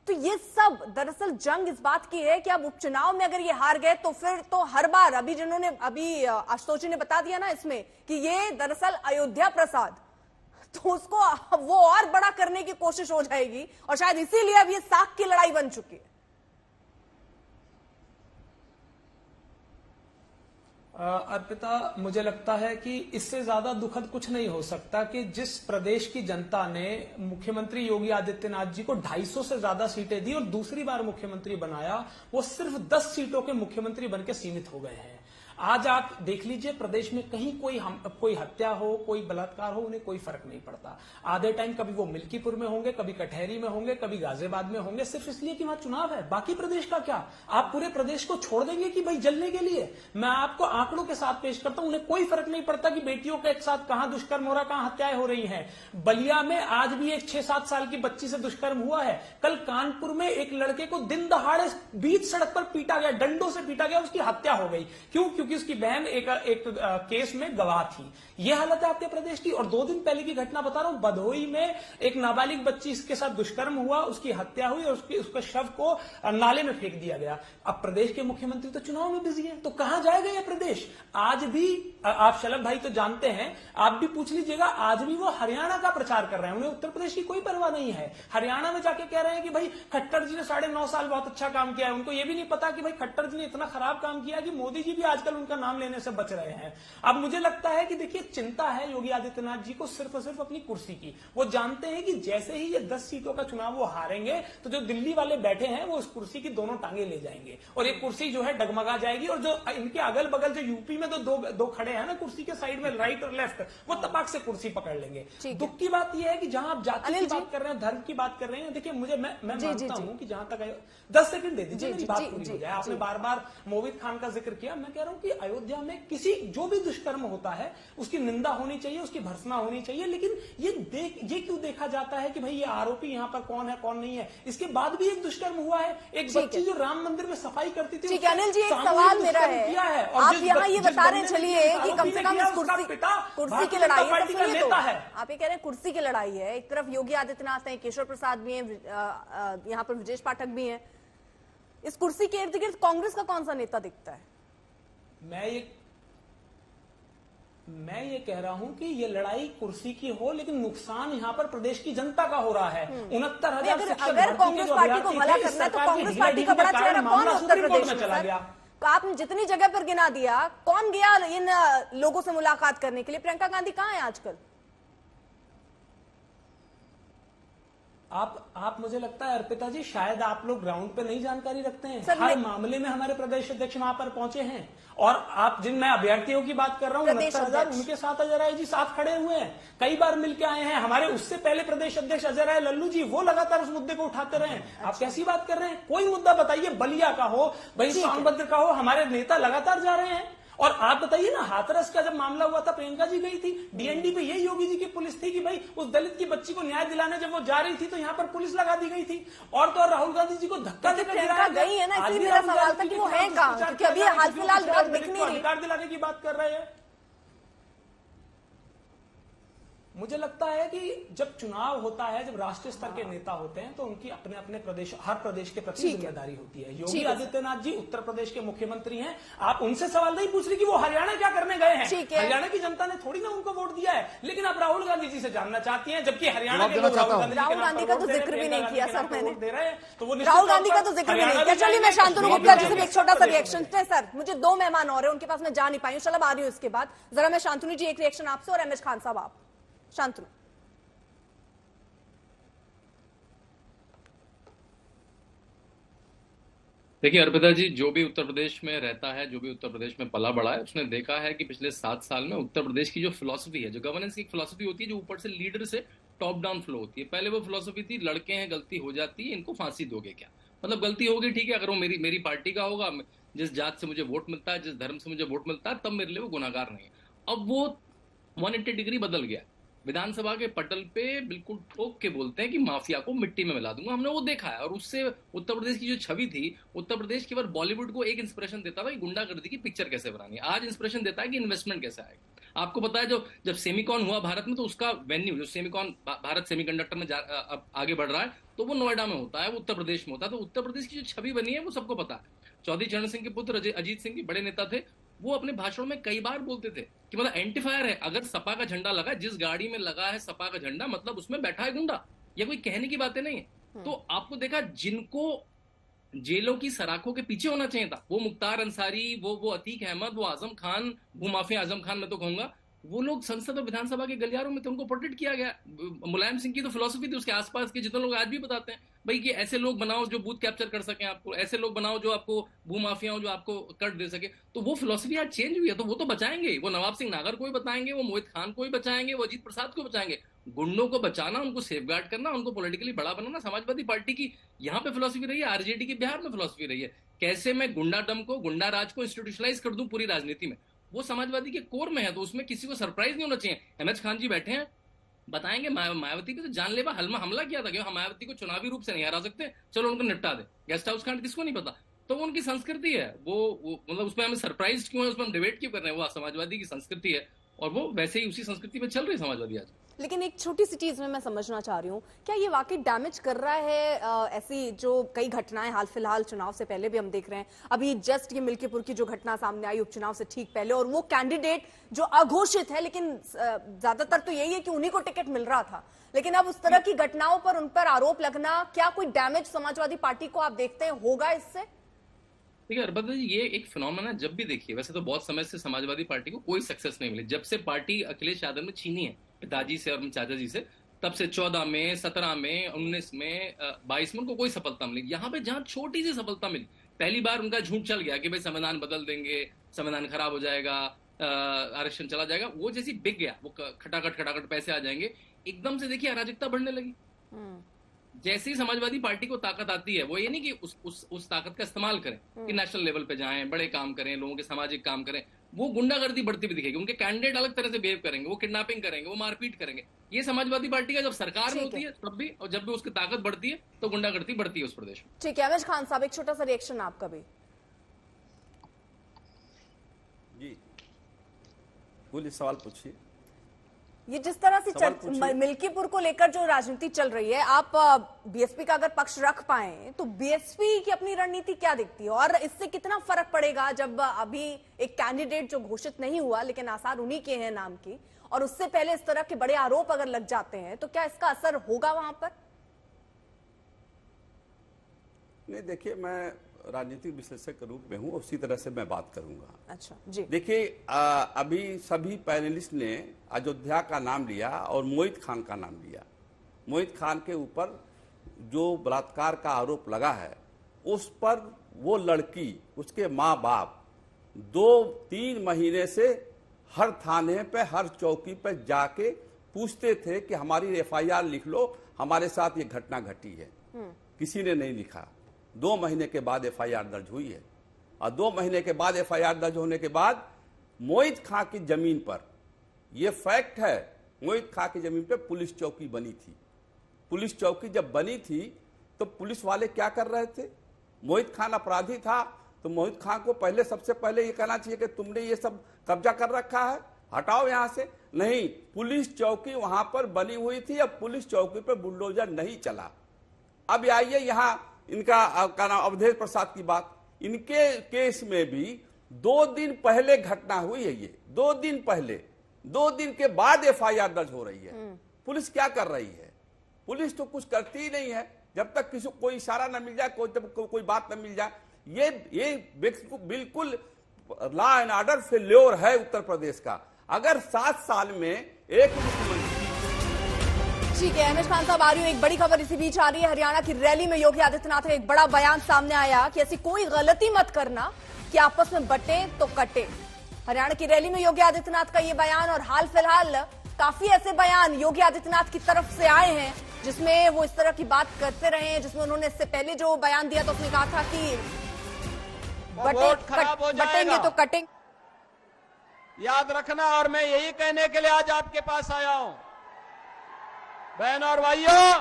तो ये सब दरअसल जंग इस बात की है कि अब उपचुनाव में अगर ये हार गए तो फिर तो हर बार, अभी आशुतोष जी ने बता दिया ना इसमें कि ये दरअसल अयोध्या प्रसाद, तो उसको वो और बड़ा करने की कोशिश हो जाएगी और शायद इसीलिए अब ये साख की लड़ाई बन चुकी है। अर्पिता, मुझे लगता है कि इससे ज्यादा दुखद कुछ नहीं हो सकता कि जिस प्रदेश की जनता ने मुख्यमंत्री योगी आदित्यनाथ जी को 250 से ज्यादा सीटें दी और दूसरी बार मुख्यमंत्री बनाया, वो सिर्फ 10 सीटों के मुख्यमंत्री बनकर सीमित हो गए हैं। आज आप देख लीजिए प्रदेश में कहीं कोई हत्या हो, कोई बलात्कार हो, उन्हें कोई फर्क नहीं पड़ता। आधे टाइम कभी वो मिल्कीपुर में होंगे, कभी कटहरी में होंगे, कभी गाजियाबाद में होंगे, सिर्फ इसलिए कि वहां चुनाव है। बाकी प्रदेश का क्या? आप पूरे प्रदेश को छोड़ देंगे कि भाई जलने के लिए? मैं आपको आंकड़ों के साथ पेश करता हूं, उन्हें कोई फर्क नहीं पड़ता कि बेटियों के एक साथ कहां दुष्कर्म हो रहा, कहां हत्याएं हो रही है। बलिया में आज भी एक 6-7 साल की बच्ची से दुष्कर्म हुआ है। कल कानपुर में एक लड़के को दिन दहाड़े बीच सड़क पर पीटा गया, डंडों से पीटा गया, उसकी हत्या हो गई। क्यों? क्योंकि उसकी बहन एक केस में गवाह थी। यह हालत है आपके प्रदेश की। और 2 दिन पहले की घटना बता रहा हूं, भदोही में एक नाबालिग बच्ची इसके साथ दुष्कर्म हुआ, उसकी हत्या हुई और उसके शव को नाले में फेंक दिया गया। अब प्रदेश के मुख्यमंत्री तो चुनाव में बिजी है, तो कहां जाएगा यह प्रदेश? आज भी आप शलभ भाई तो जानते हैं, आप भी पूछ लीजिएगा, आज भी वो हरियाणा का प्रचार कर रहे हैं। उन्हें उत्तर प्रदेश की कोई परवाह नहीं है। हरियाणा में जाके कह रहे हैं कि भाई खट्टर जी ने 9.5 साल बहुत अच्छा काम किया है। उनको यह भी नहीं पता कि भाई खट्टर जी ने इतना खराब काम किया कि मोदी जी भी आजकल उनका नाम लेने से बच रहे हैं। अब मुझे लगता है कि देखिए, चिंता है योगी आदित्यनाथ जी को सिर्फ और सिर्फ अपनी कुर्सी की। वो जानते हैं कि जैसे ही ये 10 सीटों का चुनाव वो हारेंगे तो जो दिल्ली वाले बैठे हैं वो इस कुर्सी की दोनों टांगे ले जाएंगे और ये कुर्सी जो है डगमगा जाएगी। और जो इनके अगल बगल जो यूपी में दो खड़े हैं ना कुर्सी के साइड में, राइट और लेफ्ट, वो तपाक से कुर्सी पकड़ लेंगे। दुख की बात यह है कि जहां आप जाति की बात कर रहे हैं, धर्म की बात कर रहे हैं, देखिए मैं मानता हूं कि जहां तक 10 सेकंड दे दीजिए, मेरी बात पूरी हो जाए। आपने बार बार मोहित खान का जिक्र किया। मैं कह रहा हूं कि अयोध्या में किसी जो भी दुष्कर्म होता है उसकी निंदा होनी चाहिए, उसकी भर्त्सना होनी चाहिए। लेकिन ये क्यों देखा जाता है कि भाई ये आरोपी यहाँ पर कौन है कौन नहीं है? इसके बाद भी एक दुष्कर्म हुआ है, एक बच्ची जो राम मंदिर में सफाई करती थी। ठीक है अनिल जी, एक सवाल मेरा है, आप यहाँ ये बता रहे चलिए कि कम से कम कुर्सी की लड़ाई है, आप ये कह रहे हैं कुर्सी की लड़ाई है। एक तरफ योगी आदित्यनाथ है, केशव प्रसाद भी है, यहाँ पर ब्रजेश पाठक भी है। इस कुर्सी के इर्द गिर्द कांग्रेस का कौन सा नेता दिखता है? मैं ये कह रहा हूं कि ये लड़ाई कुर्सी की हो, लेकिन नुकसान यहाँ पर प्रदेश की जनता का हो रहा है। 69,000 अगर कांग्रेस पार्टी को भला करना है तो कांग्रेस पार्टी का बड़ा चेहरा कौन है उत्तर प्रदेश में चला गया? आपने जितनी जगह पर गिना दिया, कौन गया इन लोगों से मुलाकात करने के लिए? प्रियंका गांधी कहाँ है आजकल? आप मुझे लगता है अर्पिता जी शायद आप लोग ग्राउंड पे नहीं जानकारी रखते हैं। सर, हर मामले में हमारे प्रदेश अध्यक्ष वहां पर पहुंचे हैं और आप जिन मैं अभ्यर्थियों की बात कर रहा हूँ 69,000 उनके साथ अजय राय जी साथ खड़े हुए हैं, कई बार मिलके आए हैं। हमारे उससे पहले प्रदेश अध्यक्ष अजय राय लल्लू जी वो लगातार उस मुद्दे को उठाते रहे हैं। आप कैसी बात कर रहे हैं? कोई मुद्दा बताइए, बलिया का हो, भाई सोनभद्र का हो, हमारे नेता लगातार जा रहे हैं। और आप बताइए ना, हाथरस का जब मामला हुआ था, प्रियंका जी गई थी, डीएनडी पे यही योगी जी की पुलिस थी कि भाई उस दलित की बच्ची को न्याय दिलाने जब वो जा रही थी तो यहाँ पर पुलिस लगा दी गई थी। और तो और राहुल गांधी जी को धक्का देकर प्रियंका गई है ना, इसलिए मेरा सवाल था कि वो है कहाँ, क्योंकि अभी हाल फिलहाल रिपोर्ट दिख नहीं रही। अधिकार दिलाने की बात कर रहे हैं। मुझे लगता है कि जब चुनाव होता है, जब राष्ट्रीय स्तर के नेता होते हैं तो उनकी अपने अपने प्रदेश, हर प्रदेश के प्रति जिम्मेदारी होती है। योगी आदित्यनाथ जी उत्तर प्रदेश के मुख्यमंत्री हैं, आप उनसे सवाल नहीं पूछ रही कि वो हरियाणा क्या करने गए हैं। हरियाणा की जनता ने थोड़ी ना उनको वोट दिया है, लेकिन आप राहुल गांधी जी से जानना चाहती हैं, जबकि हरियाणा के लोग राहुल गांधी का तो जिक्र भी नहीं किया सर मैंने, दे रहे हैं तो वो राहुल गांधी का तो जिक्र भी नहीं किया। चलिए मैं शांतनु गुप्ता जी से एक छोटा सा रिएक्शन है। सर मुझे 2 मेहमान और हैं, उनके पास मैं जा नहीं पाई हूँ, चलो आ रही हूँ इसके बाद। जरा मैं शांतनु जी एक रिएक्शन आपसे और एमएच खान साहब आप। शांतनु। देखिए अर्पिता जी, जो भी उत्तर प्रदेश में रहता है, जो भी उत्तर प्रदेश में पला बड़ा है, उसने देखा है कि पिछले 7 साल में उत्तर प्रदेश की जो फिलॉसफी है, जो गवर्नेंस की फिलॉसफी होती है, जो ऊपर से लीडर से टॉप डाउन फ्लो होती है। पहले वो फिलॉसफी थी लड़के हैं, गलती हो जाती है, इनको फांसी दोगे क्या? मतलब गलती होगी ठीक है, अगर वो मेरी पार्टी का होगा, जिस जात से मुझे वोट मिलता है, जिस धर्म से मुझे वोट मिलता है, तब मेरे लिए वो गुनाहगार नहीं है। अब वो 180 डिग्री बदल गया। विधानसभा के पटल पे बिल्कुल ठोक के बोलते हैं कि माफिया को मिट्टी में मिला दूंगा। हमने वो देखा है और उससे उत्तर प्रदेश की जो छवि थी, उत्तर प्रदेश केवल बॉलीवुड को एक इंस्पिरेशन देता था कि गुंडागर्दी की पिक्चर कैसे बनानी है, आज इंस्पिरेशन देता है कि इन्वेस्टमेंट कैसे आएगा। आपको पता है जब सेमिकॉन हुआ भारत में, तो उसका वेन्यू, जो सेमिकॉन भारत सेमीकंडक्टर में अब आगे बढ़ रहा है, तो वो नोएडा में होता है, वो उत्तर प्रदेश में होता है। तो उत्तर प्रदेश की जो छवि बनी है वो सबको पता है। चौधरी चरण सिंह के पुत्र अजीत सिंह जी बड़े नेता थे, वो अपने भाषणों में कई बार बोलते थे कि मतलब एंटीफायर है, अगर सपा का झंडा लगा, जिस गाड़ी में लगा है सपा का झंडा, मतलब उसमें बैठा है गुंडा। ये कोई कहने की बातें नहीं है। तो आपको देखा, जिनको जेलों की सराखों के पीछे होना चाहिए था, वो मुख्तार अंसारी, वो अतीक अहमद, वो आजम खान, भूमाफिया आजम खान मैं तो कहूंगा, वो लोग संसद और विधानसभा के गलियारों में थे, उनको प्रोटेक्ट किया गया। मुलायम सिंह की तो फिलॉसफी थी, उसके आसपास के जितने लोग आज भी बताते हैं भाई कि ऐसे लोग बनाओ जो बूथ कैप्चर कर सकें आपको, ऐसे लोग बनाओ जो आपको भूमाफिया हो, जो आपको कट दे सके। तो वो फिलॉसफी आज चेंज हुई है, तो वो तो बचाएंगे, वो नवाब सिंह नागर को भी बचाएंगे, वो मोहित खान को भी बचाएंगे, वो अजीत प्रसाद को बचाएंगे। गुंडों को बचाना, उनको सेफगार्ड करना, उनको पॉलिटिकली बड़ा बनाना समाजवादी पार्टी की यहाँ पे फिलॉसफी रही है, आरजेडी की बिहार में फिलॉसफी रही है। कैसे मैं गुंडाडम को, गुंडा राज को इंस्टीट्यूशनलाइज कर दूं पूरी राजनीति में, वो समाजवादी के कोर में है। तो उसमें किसी को सरप्राइज नहीं होना चाहिए। एमएच खान जी बैठे हैं, बताएंगे मायावती पे तो जानलेवा हमला किया था, कि हम मायावती को चुनावी रूप से नहीं हरा सकते, चलो उनको निपटा दे। गेस्ट हाउस कांड किसको नहीं पता? तो वो उनकी संस्कृति है, वो मतलब उसमें हमें सरप्राइज क्यों है, उसमें हम डिबेट क्यों कर रहे हैं? वो समाजवादी की संस्कृति है और वो वैसे ही उसी संस्कृति पे चल रही है समाजवादी आज। लेकिन एक छोटी सी चीज में मैं समझना चाह रही हूँ, क्या ये वाकई डैमेज कर रहा है ऐसी जो कई घटनाएं हाल फिलहाल चुनाव से पहले भी हम देख रहे हैं, अभी जस्ट ये मिल्कीपुर की जो घटना सामने आई उपचुनाव से ठीक पहले, और वो कैंडिडेट जो अघोषित है, लेकिन ज्यादातर तो यही है कि उन्हीं को टिकट मिल रहा था, लेकिन अब उस तरह की घटनाओं पर उन पर आरोप लगना, क्या कोई डैमेज समाजवादी पार्टी को आप देखते हैं होगा इससे? देखिए अर्पिता जी, ये एक फिनोमेना जब भी देखिए, वैसे तो बहुत समय से समाजवादी पार्टी को कोई सक्सेस नहीं मिली। जब से पार्टी अखिलेश यादव ने छीनी है पिताजी से और चाचा जी से, तब से 14 में, 17 में, 19 में, 22 में उनको कोई सफलता मिली। यहाँ पे जहां छोटी सी सफलता मिली, पहली बार उनका झूठ चल गया कि भाई संविधान बदल देंगे, संविधान खराब हो जाएगा, आरक्षण चला जाएगा, वो जैसी बिक गया, वो खटाखट पैसे आ जाएंगे, एकदम से देखिए अराजकता बढ़ने लगी। जैसे ही समाजवादी पार्टी को ताकत आती है, वो ये नहीं कि उस ताकत का इस्तेमाल करें कि नेशनल लेवल पे जाएं, बड़े काम करें, लोगों के सामाजिक काम करें, वो गुंडागर्दी बढ़ती हुई दिखेगी। उनके कैंडिडेट अलग तरह से बिहेव करेंगे, वो किडनैपिंग करेंगे, वो मारपीट करेंगे। ये समाजवादी पार्टी का जब सरकार में होती है तब भी, और जब भी उसकी ताकत बढ़ती है तो गुंडागर्दी बढ़ती है उस प्रदेश में। ठीक है, एमएच खान साहब एक छोटा सा रिएक्शन आपका भी। जी बोलिए, सवाल पूछिए। ये जिस तरह से मिल्कीपुर को लेकर जो राजनीति चल रही है, आप बीएसपी का अगर पक्ष रख पाए तो बीएसपी की अपनी रणनीति क्या दिखती है, और इससे कितना फर्क पड़ेगा जब अभी एक कैंडिडेट जो घोषित नहीं हुआ लेकिन आसार उन्हीं के हैं नाम की, और उससे पहले इस तरह के बड़े आरोप अगर लग जाते हैं, तो क्या इसका असर होगा वहां पर? नहीं, देखिए मैं राजनीतिक विश्लेषक के रूप में हूं, उसी तरह से मैं बात करूंगा। अच्छा जी। देखिए अभी सभी पैनलिस्ट ने अयोध्या का नाम लिया और मोहित खान का नाम लिया। मोहित खान के ऊपर जो बलात्कार का आरोप लगा है उस पर वो लड़की, उसके माँ बाप 2-3 महीने से हर थाने पे, हर चौकी पे जाके पूछते थे कि हमारी FIR लिख लो, हमारे साथ ये घटना घटी है। किसी ने नहीं लिखा। 2 महीने के बाद FIR दर्ज हुई है और 2 महीने के बाद FIR दर्ज होने के बाद मोहित खां की जमीन पर, यह फैक्ट है, मोहित खां की जमीन पर पुलिस चौकी बनी थी। पुलिस चौकी जब बनी थी तो पुलिस वाले क्या कर रहे थे? मोहित खान अपराधी था तो मोहित खान को पहले, सबसे पहले ये कहना चाहिए कि तुमने ये सब कब्जा कर रखा है, हटाओ यहां से। नहीं, पुलिस चौकी वहां पर बनी हुई थी। अब पुलिस चौकी पर बुलडोजर नहीं चला। अब आइए यहां इनका का नाम अवधेश प्रसाद की बात। इनके केस में भी 2 दिन पहले घटना हुई है। ये 2 दिन पहले, 2 दिन के बाद FIR दर्ज हो रही है। पुलिस क्या कर रही है? पुलिस तो कुछ करती ही नहीं है जब तक किसी कोई इशारा न मिल जाए, कोई बात न मिल जाए। ये बिल्कुल लॉ एंड ऑर्डर फेल्योर है उत्तर प्रदेश का। अगर 7 साल में एक मुख्यमंत्री। ठीक है अहमद खान साहब, आ रही हूं। एक बड़ी खबर इसी बीच आ रही है। हरियाणा की रैली में योगी आदित्यनाथ का एक बड़ा बयान सामने आया कि ऐसी कोई गलती मत करना कि आपस में बटे तो कटे। हरियाणा की रैली में योगी आदित्यनाथ का ये बयान, और हाल फिलहाल काफी ऐसे बयान योगी आदित्यनाथ की तरफ से आए हैं जिसमें वो इस तरह की बात करते रहे हैं, जिसमें उन्होंने इससे पहले जो बयान दिया तो उसने कहा था कि बटेंगे तो कटेंगे। याद रखना, और मैं यही कहने के लिए आज आपके पास आया हूं, बहन और भाइयों,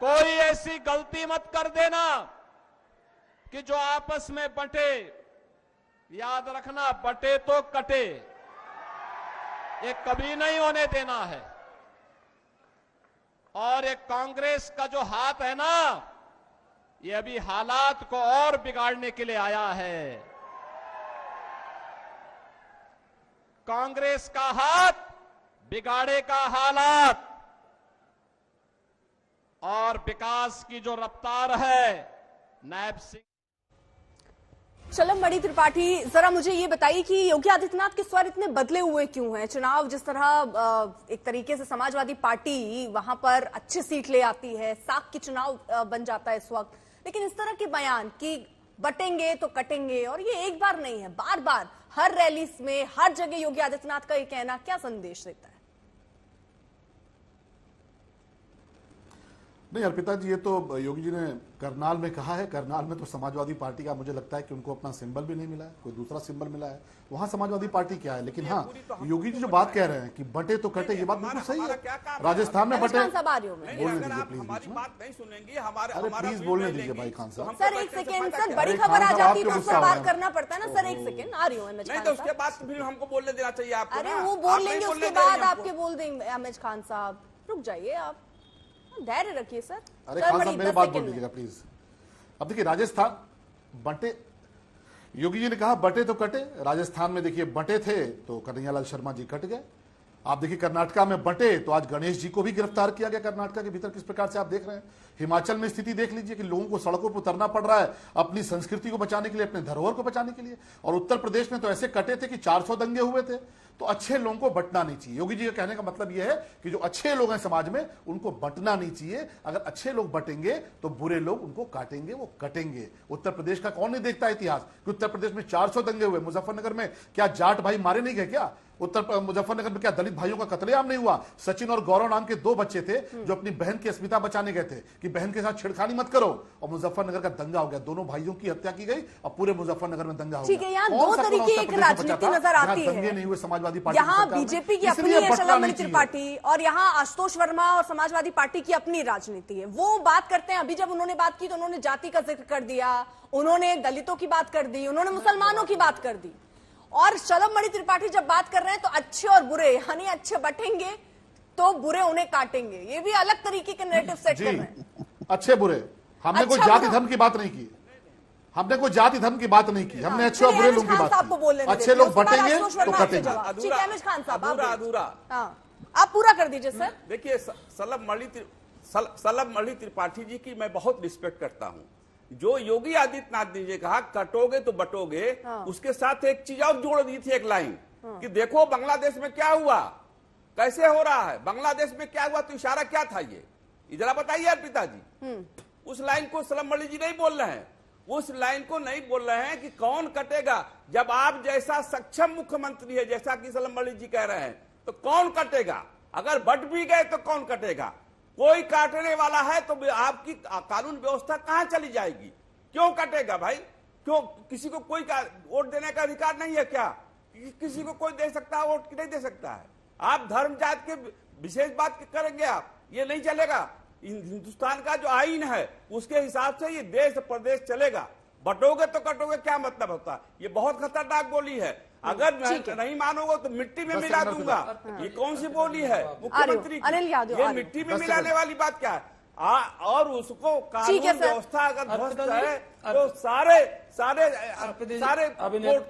कोई ऐसी गलती मत कर देना कि जो आपस में बटे। याद रखना, बटे तो कटे, ये कभी नहीं होने देना है। और एक कांग्रेस का जो हाथ है ना, ये अभी हालात को और बिगाड़ने के लिए आया है। कांग्रेस का हाथ बिगाड़ेगा हालात, और विकास की जो रफ्तार है, नायब सिंह। चलम मणि त्रिपाठी, जरा मुझे ये बताइए कि योगी आदित्यनाथ के स्वर इतने बदले हुए क्यों हैं? चुनाव जिस तरह एक तरीके से समाजवादी पार्टी वहां पर अच्छी सीट ले आती है, साख की चुनाव बन जाता है इस वक्त, लेकिन इस तरह के बयान कि बटेंगे तो कटेंगे, और ये एक बार नहीं है, बार बार हर रैली में, हर जगह योगी आदित्यनाथ का ये कहना क्या संदेश देता है? नहीं अर्पिता जी, ये तो योगी जी ने करनाल में कहा है। करनाल में तो समाजवादी पार्टी का मुझे लगता है कि उनको अपना सिंबल भी नहीं मिला है, कोई दूसरा सिंबल मिला है। वहां समाजवादी पार्टी क्या है, लेकिन हाँ योगी जी जो बात कह रहे हैं कि बटे तो कटे, ये बात बिल्कुल सही है। राजस्थान में बटे, बोलने दीजिए प्लीज, हमारी बात नहीं सुनेंगे। अरे प्लीज बोलने दीजिए भाई खान साहब। सर एक सेकेंड, सर बड़ी खबर आ जाती है तो उससे बात करना पड़ता है ना सर। एक सेकेंड, आ रही हूँ अहमद खान साहब। उसके बाद फिर हमको बोलने देना चाहिए आपको। अरे वो बोल लेंगे, उसके बाद आपके बोल देंगे। अहमद खान साहब रुक जाइए, आप धैर्य रखिए सर। अरे खान साहब मेरे बात बोल दीजिएगा प्लीज। अब देखिए राजस्थान बटे, योगी जी ने कहा बटे तो कटे। राजस्थान में देखिए बटे थे तो कन्हैयालाल शर्मा जी कट गए। आप देखिए कर्नाटका में बटे तो आज गणेश जी को भी गिरफ्तार किया गया। कर्नाटका के भीतर किस प्रकार से आप देख रहे हैं। हिमाचल में स्थिति देख लीजिए कि लोगों को सड़कों पर उतरना पड़ रहा है अपनी संस्कृति को बचाने के लिए, अपने धरोहर को बचाने के लिए। और उत्तर प्रदेश में तो ऐसे कटे थे कि 400 दंगे हुए थे। तो अच्छे लोगों को बंटना नहीं चाहिए। योगी जी का कहने का मतलब यह है कि जो अच्छे लोग हैं समाज में उनको बंटना नहीं चाहिए। अगर अच्छे लोग बटेंगे तो बुरे लोग उनको काटेंगे, वो कटेंगे। उत्तर प्रदेश का कौन नहीं देखता इतिहास कि उत्तर प्रदेश में 400 दंगे हुए। मुजफ्फरनगर में क्या जाट भाई मारे नहीं गए क्या? मुजफ्फरनगर में क्या दलित भाइयों का कत्लेआम नहीं हुआ? सचिन और गौरव नाम के 2 बच्चे थे जो अपनी बहन की अस्मिता बचाने गए थे कि बहन के साथ छेड़खानी मत करो, और मुजफ्फरनगर का दंगा हो गया। दोनों भाइयों की हत्या की गई और पूरे मुजफ्फरनगर में दंगा हो गया। ठीक है, यहाँ 2 तरीके एक राजनीति नजर आती है। दंगे नहीं हुए समाजवादी पार्टी, यहाँ बीजेपी की अपनी है चलम मणि त्रिपाठी, और यहाँ आशुतोष वर्मा और समाजवादी पार्टी की अपनी राजनीति है। वो बात करते हैं, अभी जब उन्होंने बात की तो उन्होंने जाति का जिक्र कर दिया, उन्होंने दलितों की बात कर दी, उन्होंने मुसलमानों की बात कर दी। और चलम मणि त्रिपाठी जब बात कर रहे हैं तो अच्छे और बुरे, यानी अच्छे बटेंगे तो बुरे उन्हें काटेंगे। ये भी अलग तरीके के नैरेटिव सेट कर रहे हैं। अच्छे बुरे, हमने कोई जाति धर्म की बात नहीं की। हमने कोई जाति धर्म की बात नहीं की। हमने अच्छे और बुरे लोगों की बात की। अच्छे लोग बटेंगे तो कटेंगे। ठीक है अहमद खान साहब, अधूरा आप पूरा कर दीजिए सर। देखिए सलम मणि त्रिपाठी जी की मैं बहुत रिस्पेक्ट करता हूं। जो योगी आदित्यनाथ जी ने कहा कटोगे तो बटोगे, उसके साथ एक चीज और जोड़ दी थी, एक लाइन कि देखो बांग्लादेश में क्या हुआ, कैसे हो रहा है, बांग्लादेश में क्या हुआ। तो इशारा क्या था? ये जरा बताइए अर्पिता जी, उस लाइन को सलम मणि जी नहीं बोल रहे हैं, उस लाइन को नहीं बोल रहे हैं कि कौन कटेगा। जब आप जैसा सक्षम मुख्यमंत्री है, जैसा कि सलम मणि जी कह रहे हैं, तो कौन कटेगा? अगर बट भी गए तो कौन कटेगा? कोई काटने वाला है तो आपकी कानून व्यवस्था कहां चली जाएगी? क्यों कटेगा भाई? क्यों? किसी को कोई वोट देने का अधिकार नहीं है क्या? किसी को कोई दे सकता है वोट, नहीं दे सकता है? आप धर्म जात के विशेष बात करेंगे, आप ये नहीं चलेगा। हिंदुस्तान का जो आईन है उसके हिसाब से ये देश प्रदेश चलेगा। बटोगे तो कटोगे, क्या मतलब होता है? ये बहुत खतरनाक बोली है। अगर नहीं मानोगे तो मिट्टी में मिला दूंगा। ये कौन सी बोली है मुख्यमंत्री की? ये मिट्टी में मिलाने वाली बात क्या है? और उसको कानून व्यवस्था अगर ध्वस्त है तो सारे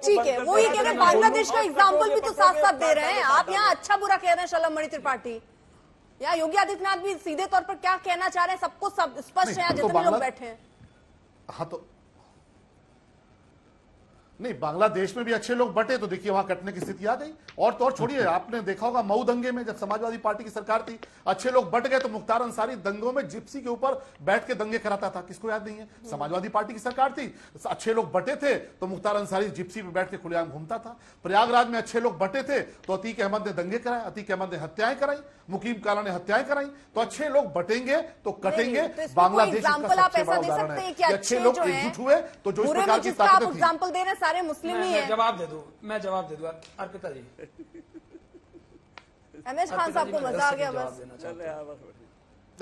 ठीक है, वो ही कह रहे हैं। बांग्लादेश का एग्जाम्पल भी तो साथ साथ दे रहे हैं। आप यहाँ अच्छा बुरा कह रहे हैं शलम मणि त्रिपाठी, या योगी आदित्यनाथ भी सीधे तौर पर क्या कहना चाह रहे हैं सबको सब स्पष्ट है, जितने लोग बैठे हैं। हाँ तो नहीं, बांग्लादेश में भी अच्छे लोग बटे तो देखिए वहां कटने की स्थिति आ गई। और तो और छोड़िए, आपने देखा होगा मऊ दंगे में जब समाजवादी पार्टी की सरकार थी, अच्छे लोग बट गए तो मुख्तार अंसारी दंगों में जिप्सी के ऊपर बैठ के दंगे कराता था। किसको याद नहीं है? समाजवादी पार्टी की सरकार थी, अच्छे लोग बटे थे तो मुख्तार अंसारी जिप्सी पे बैठ के खुलेआम घूमता था। प्रयागराज में अच्छे लोग बटे थे तो अतीक अहमद ने दंगे कराए, अतीक अहमद ने हत्याएं कराई, मुकीम काला ने हत्याएं कराई। तो अच्छे लोग बटेंगे तो कटेंगे। बांग्लादेश अच्छे लोग एकजुट हुए तो जो इस प्रकार की ताकत एग्जाम्पल दे रहे सारे मुस्लिम ही है। मैं जवाब दे दूं अर्पिता जी। एमएच खान साहब को मजा आ गया बस।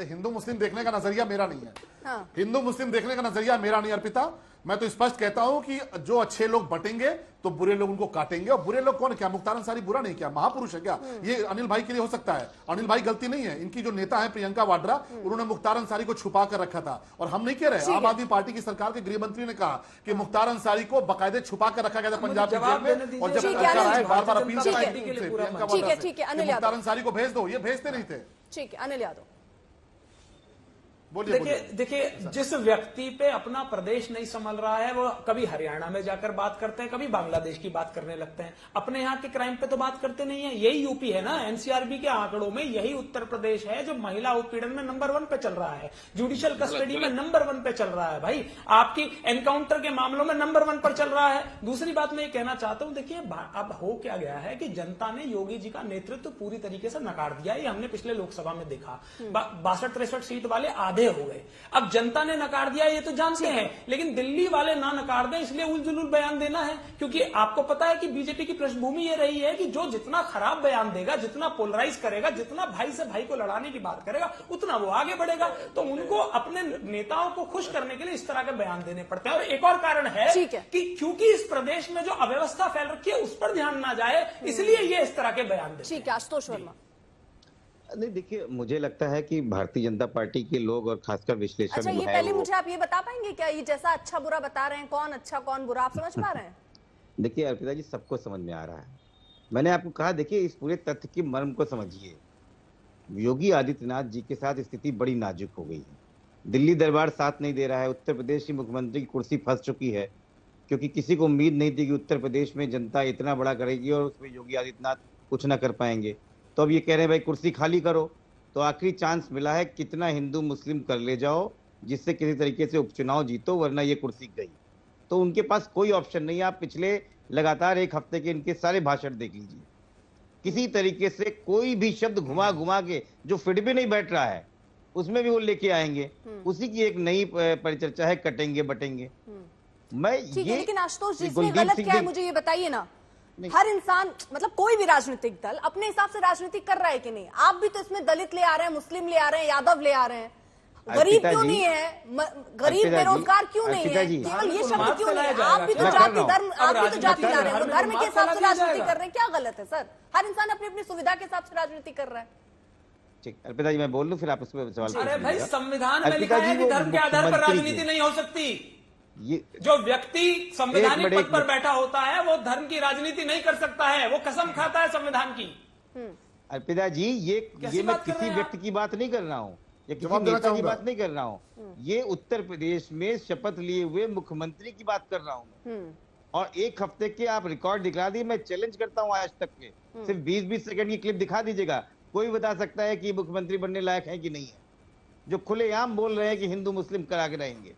हिंदू मुस्लिम देखने का नजरिया मेरा नहीं है। हाँ। हिंदू मुस्लिम देखने का नजरिया मेरा नहीं अर्पिता। मैं तो स्पष्ट कहता हूं कि जो अच्छे लोग बटेंगे तो बुरे लोग उनको काटेंगे। और बुरे लोग कौन? क्या मुख्तार अंसारी बुरा नहीं, क्या महापुरुष है क्या? ये अनिल भाई के लिए हो सकता है, अनिल भाई गलती नहीं है। इनकी जो नेता है प्रियंका वाड्रा, उन्होंने मुख्तार अंसारी को छुपा कर रखा था। और हम नहीं कह रहे, आम आदमी पार्टी की सरकार के गृह मंत्री ने कहा कि मुख्तार अंसारी को बाकायदे छुपा कर रखा गया था पंजाब के जेल में। और जब बार बार अपील प्रियंका वाड्रा से मुख्तार अंसारी को भेज दो, ये भेजते नहीं थे। ठीक है, अनिल यादव देखिए जिस व्यक्ति पे अपना प्रदेश नहीं संभल रहा है वो कभी हरियाणा में जाकर बात करते हैं, कभी बांग्लादेश की बात करने लगते हैं। अपने यहाँ के क्राइम पे तो बात करते नहीं है। यही यूपी है ना, एनसीआरबी के आंकड़ों में यही उत्तर प्रदेश है जो महिला उत्पीड़न में नंबर 1 पे चल रहा है, जुडिशियल कस्टडी में नंबर 1 पे चल रहा है भाई, आपकी एनकाउंटर के मामलों में नंबर 1 पर चल रहा है। दूसरी बात मैं ये कहना चाहता हूं, देखिए अब हो क्या गया है कि जनता ने योगी जी का नेतृत्व पूरी तरीके से नकार दिया। ये हमने पिछले लोकसभा में देखा, 62-63 सीट वाले आधे हो गए। अब जनता ने नकार दिया ये तो जानते हैं, लेकिन दिल्ली वाले ना नकार दें इसलिए उलझुल बयान देना है। क्योंकि आपको पता है कि बीजेपी की पृष्ठभूमि ये रही है कि जो जितना खराब बयान देगा, जितना पोलराइज करेगा, जितना भाई से भाई को लड़ाने की बात करेगा, उतना वो आगे बढ़ेगा। तो उनको अपने नेताओं को खुश करने के लिए इस तरह के बयान देने पड़ते हैं। और एक और कारण है कि क्योंकि इस प्रदेश में जो अव्यवस्था फैल रखी है उस पर ध्यान ना जाए, इसलिए ये इस तरह के बयान देते हैं। आशुतोष वर्मा। नहीं देखिए, मुझे लगता है कि भारतीय जनता पार्टी के लोग और खासकर विश्लेषक अच्छा, ये पहले मुझे आप ये बता पाएंगे क्या, ये जैसा अच्छा बुरा बता रहे हैं, कौन अच्छा कौन बुरा आप समझ पा रहे हैं? देखिए अर्पिता जी, सबको समझ में आ रहा है। मैंने आपको कहा, देखिए इस पूरे तथ्य की मर्म को समझिए। योगी आदित्यनाथ जी के साथ स्थिति बड़ी नाजुक हो गई है। दिल्ली दरबार साथ नहीं दे रहा है, उत्तर प्रदेश की मुख्यमंत्री की कुर्सी फंस चुकी है, क्योंकि किसी को उम्मीद नहीं थी कि उत्तर प्रदेश में जनता इतना बड़ा करेगी और उसमें योगी आदित्यनाथ कुछ ना कर पाएंगे। तो अब ये कह रहे हैं भाई कुर्सी खाली करो। तो आखिरी चांस मिला है, कितना हिंदू मुस्लिम कर ले जाओ जिससे किसी तरीके से उपचुनाव जीतो, वरना ये कुर्सी गई। तो उनके पास कोई ऑप्शन नहीं है। आप पिछले लगातार 1 हफ्ते के इनके सारे भाषण देख लीजिए, किसी तरीके से कोई भी शब्द घुमा घुमा के जो फिट भी नहीं बैठ रहा है उसमें भी वो लेके आएंगे। उसी की एक नई परिचर्चा है, कटेंगे बटेंगे। मैं ये, लेकिन आशुतोष जी इसमें गलत क्या है मुझे ये बताइए ना। हर इंसान, मतलब कोई भी राजनीतिक दल अपने हिसाब से राजनीति कर रहा है कि नहीं? आप भी तो इसमें दलित ले आ रहे हैं, मुस्लिम ले आ रहे हैं, यादव ले आ रहे हैं। गरीब क्यों नहीं है? गरीब बेरोजगार क्यों नहीं है? केवल ये शब्द क्यों नहीं है? आप भी तो जाति धर्म, आप भी तो जाति ला रहे हैं, धर्म के हिसाब से राजनीति कर रहे हैं। क्या गलत है सर? हर इंसान अपनी अपनी सुविधा के हिसाब से राजनीति कर रहा है। ठीक, अर्पिता जी मैं बोल लूं फिर आप उस पर सवाल। अरे भाई, संविधान में लिखा है कि धर्म के आधार पर राजनीति नहीं हो सकती। ये जो व्यक्ति संवैधानिक पद पर बैठा होता है वो धर्म की राजनीति नहीं कर सकता है, वो कसम खाता है संविधान की। अर्पिता जी, ये मैं किसी व्यक्ति की बात नहीं कर रहा हूँ, या किसी नेता की बात नहीं कर रहा हूँ। ये उत्तर प्रदेश में शपथ लिए हुए मुख्यमंत्री की बात कर रहा हूँ। और 1 हफ्ते के आप रिकॉर्ड दिखा दिए। मैं चैलेंज करता हूँ आज तक के सिर्फ 20-20 सेकंड की क्लिप दिखा दीजिएगा, कोई बता सकता है कि मुख्यमंत्री बनने लायक है कि नहीं है। जो खुलेआम बोल रहे हैं कि हिंदू मुस्लिम करा के रहेंगे।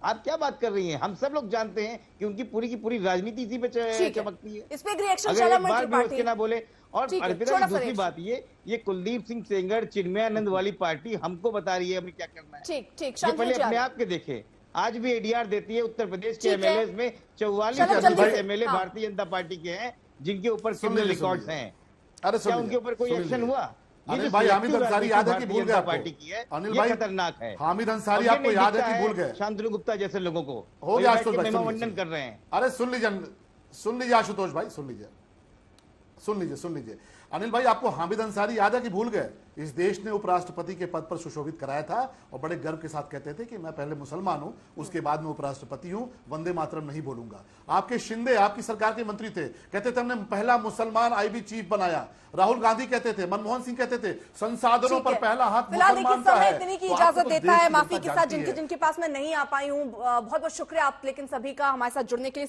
आप क्या बात कर रही हैं? हम सब लोग जानते हैं कि उनकी पूरी की पूरी राजनीति इसी पे चमकती है। इस पे एक रिएक्शन अगर चला एक बार भी उसके ना बोले। और ठीक है, अर्पिता छोटा जी, सा दूसरी बात ये कुलदीप सिंह सेंगर, चिन्मयानंद वाली पार्टी हमको बता रही है हमें क्या करना है। ठीक ठीक, ये शांतनु पहले जी अपने आगे। आप के देखे। आज भी एडीआर देती है उत्तर प्रदेश के ठीक है। एमएलए में 44 चलो जल्दी से। एमएलए हाँ। भारतीय जनता पार्टी के हैं जिनके ऊपर सुन क्रिमिनल लीजिए, रिकॉर्ड्स सुन लीजिए। हैं। अरे क्या उनके ऊपर कोई एक्शन हुआ? ये अनिल जो भाई, हामिद selective अंसारी राजनीति याद है कि भारतीय भूल गए जनता आपको? पार्टी की है, अनिल ये भाई, खतरनाक है। हामिद अंसारी और ये आपको नहीं याद है दिखता कि भूल गए? शांतनु गुप्ता जैसे लोगों को हो गया आशुतोष भाई, महिमामंडन कर रहे हैं। अरे सुन लीजिए आशुतोष भाई, सुन लीजिए। अनिल भाई, आपको हामिद अंसारी याद है कि भूल गए? इस देश ने उपराष्ट्रपति के पद पर सुशोभित कराया था और बड़े गर्व के साथ कहते थे कि मैं पहले मुसलमान हूं, उसके बाद में उपराष्ट्रपति हूं, वंदे मातरम नहीं बोलूंगा। आपके शिंदे आपकी सरकार के मंत्री थे, कहते थे हमने पहला मुसलमान आईबी चीफ बनाया। राहुल गांधी कहते थे, मनमोहन सिंह कहते थे संसाधनों पर पहला हाथ फिलहाल मुसलमान देखिए का समय है। इतनी की तो इजाजत आपको देता देश है की माफी जनता के साथ जानती जिनके है। जिनके पास मैं नहीं आ पाई हूँ। बहुत बहुत शुक्रिया आप लेकिन सभी का हमारे साथ जुड़ने के लिए।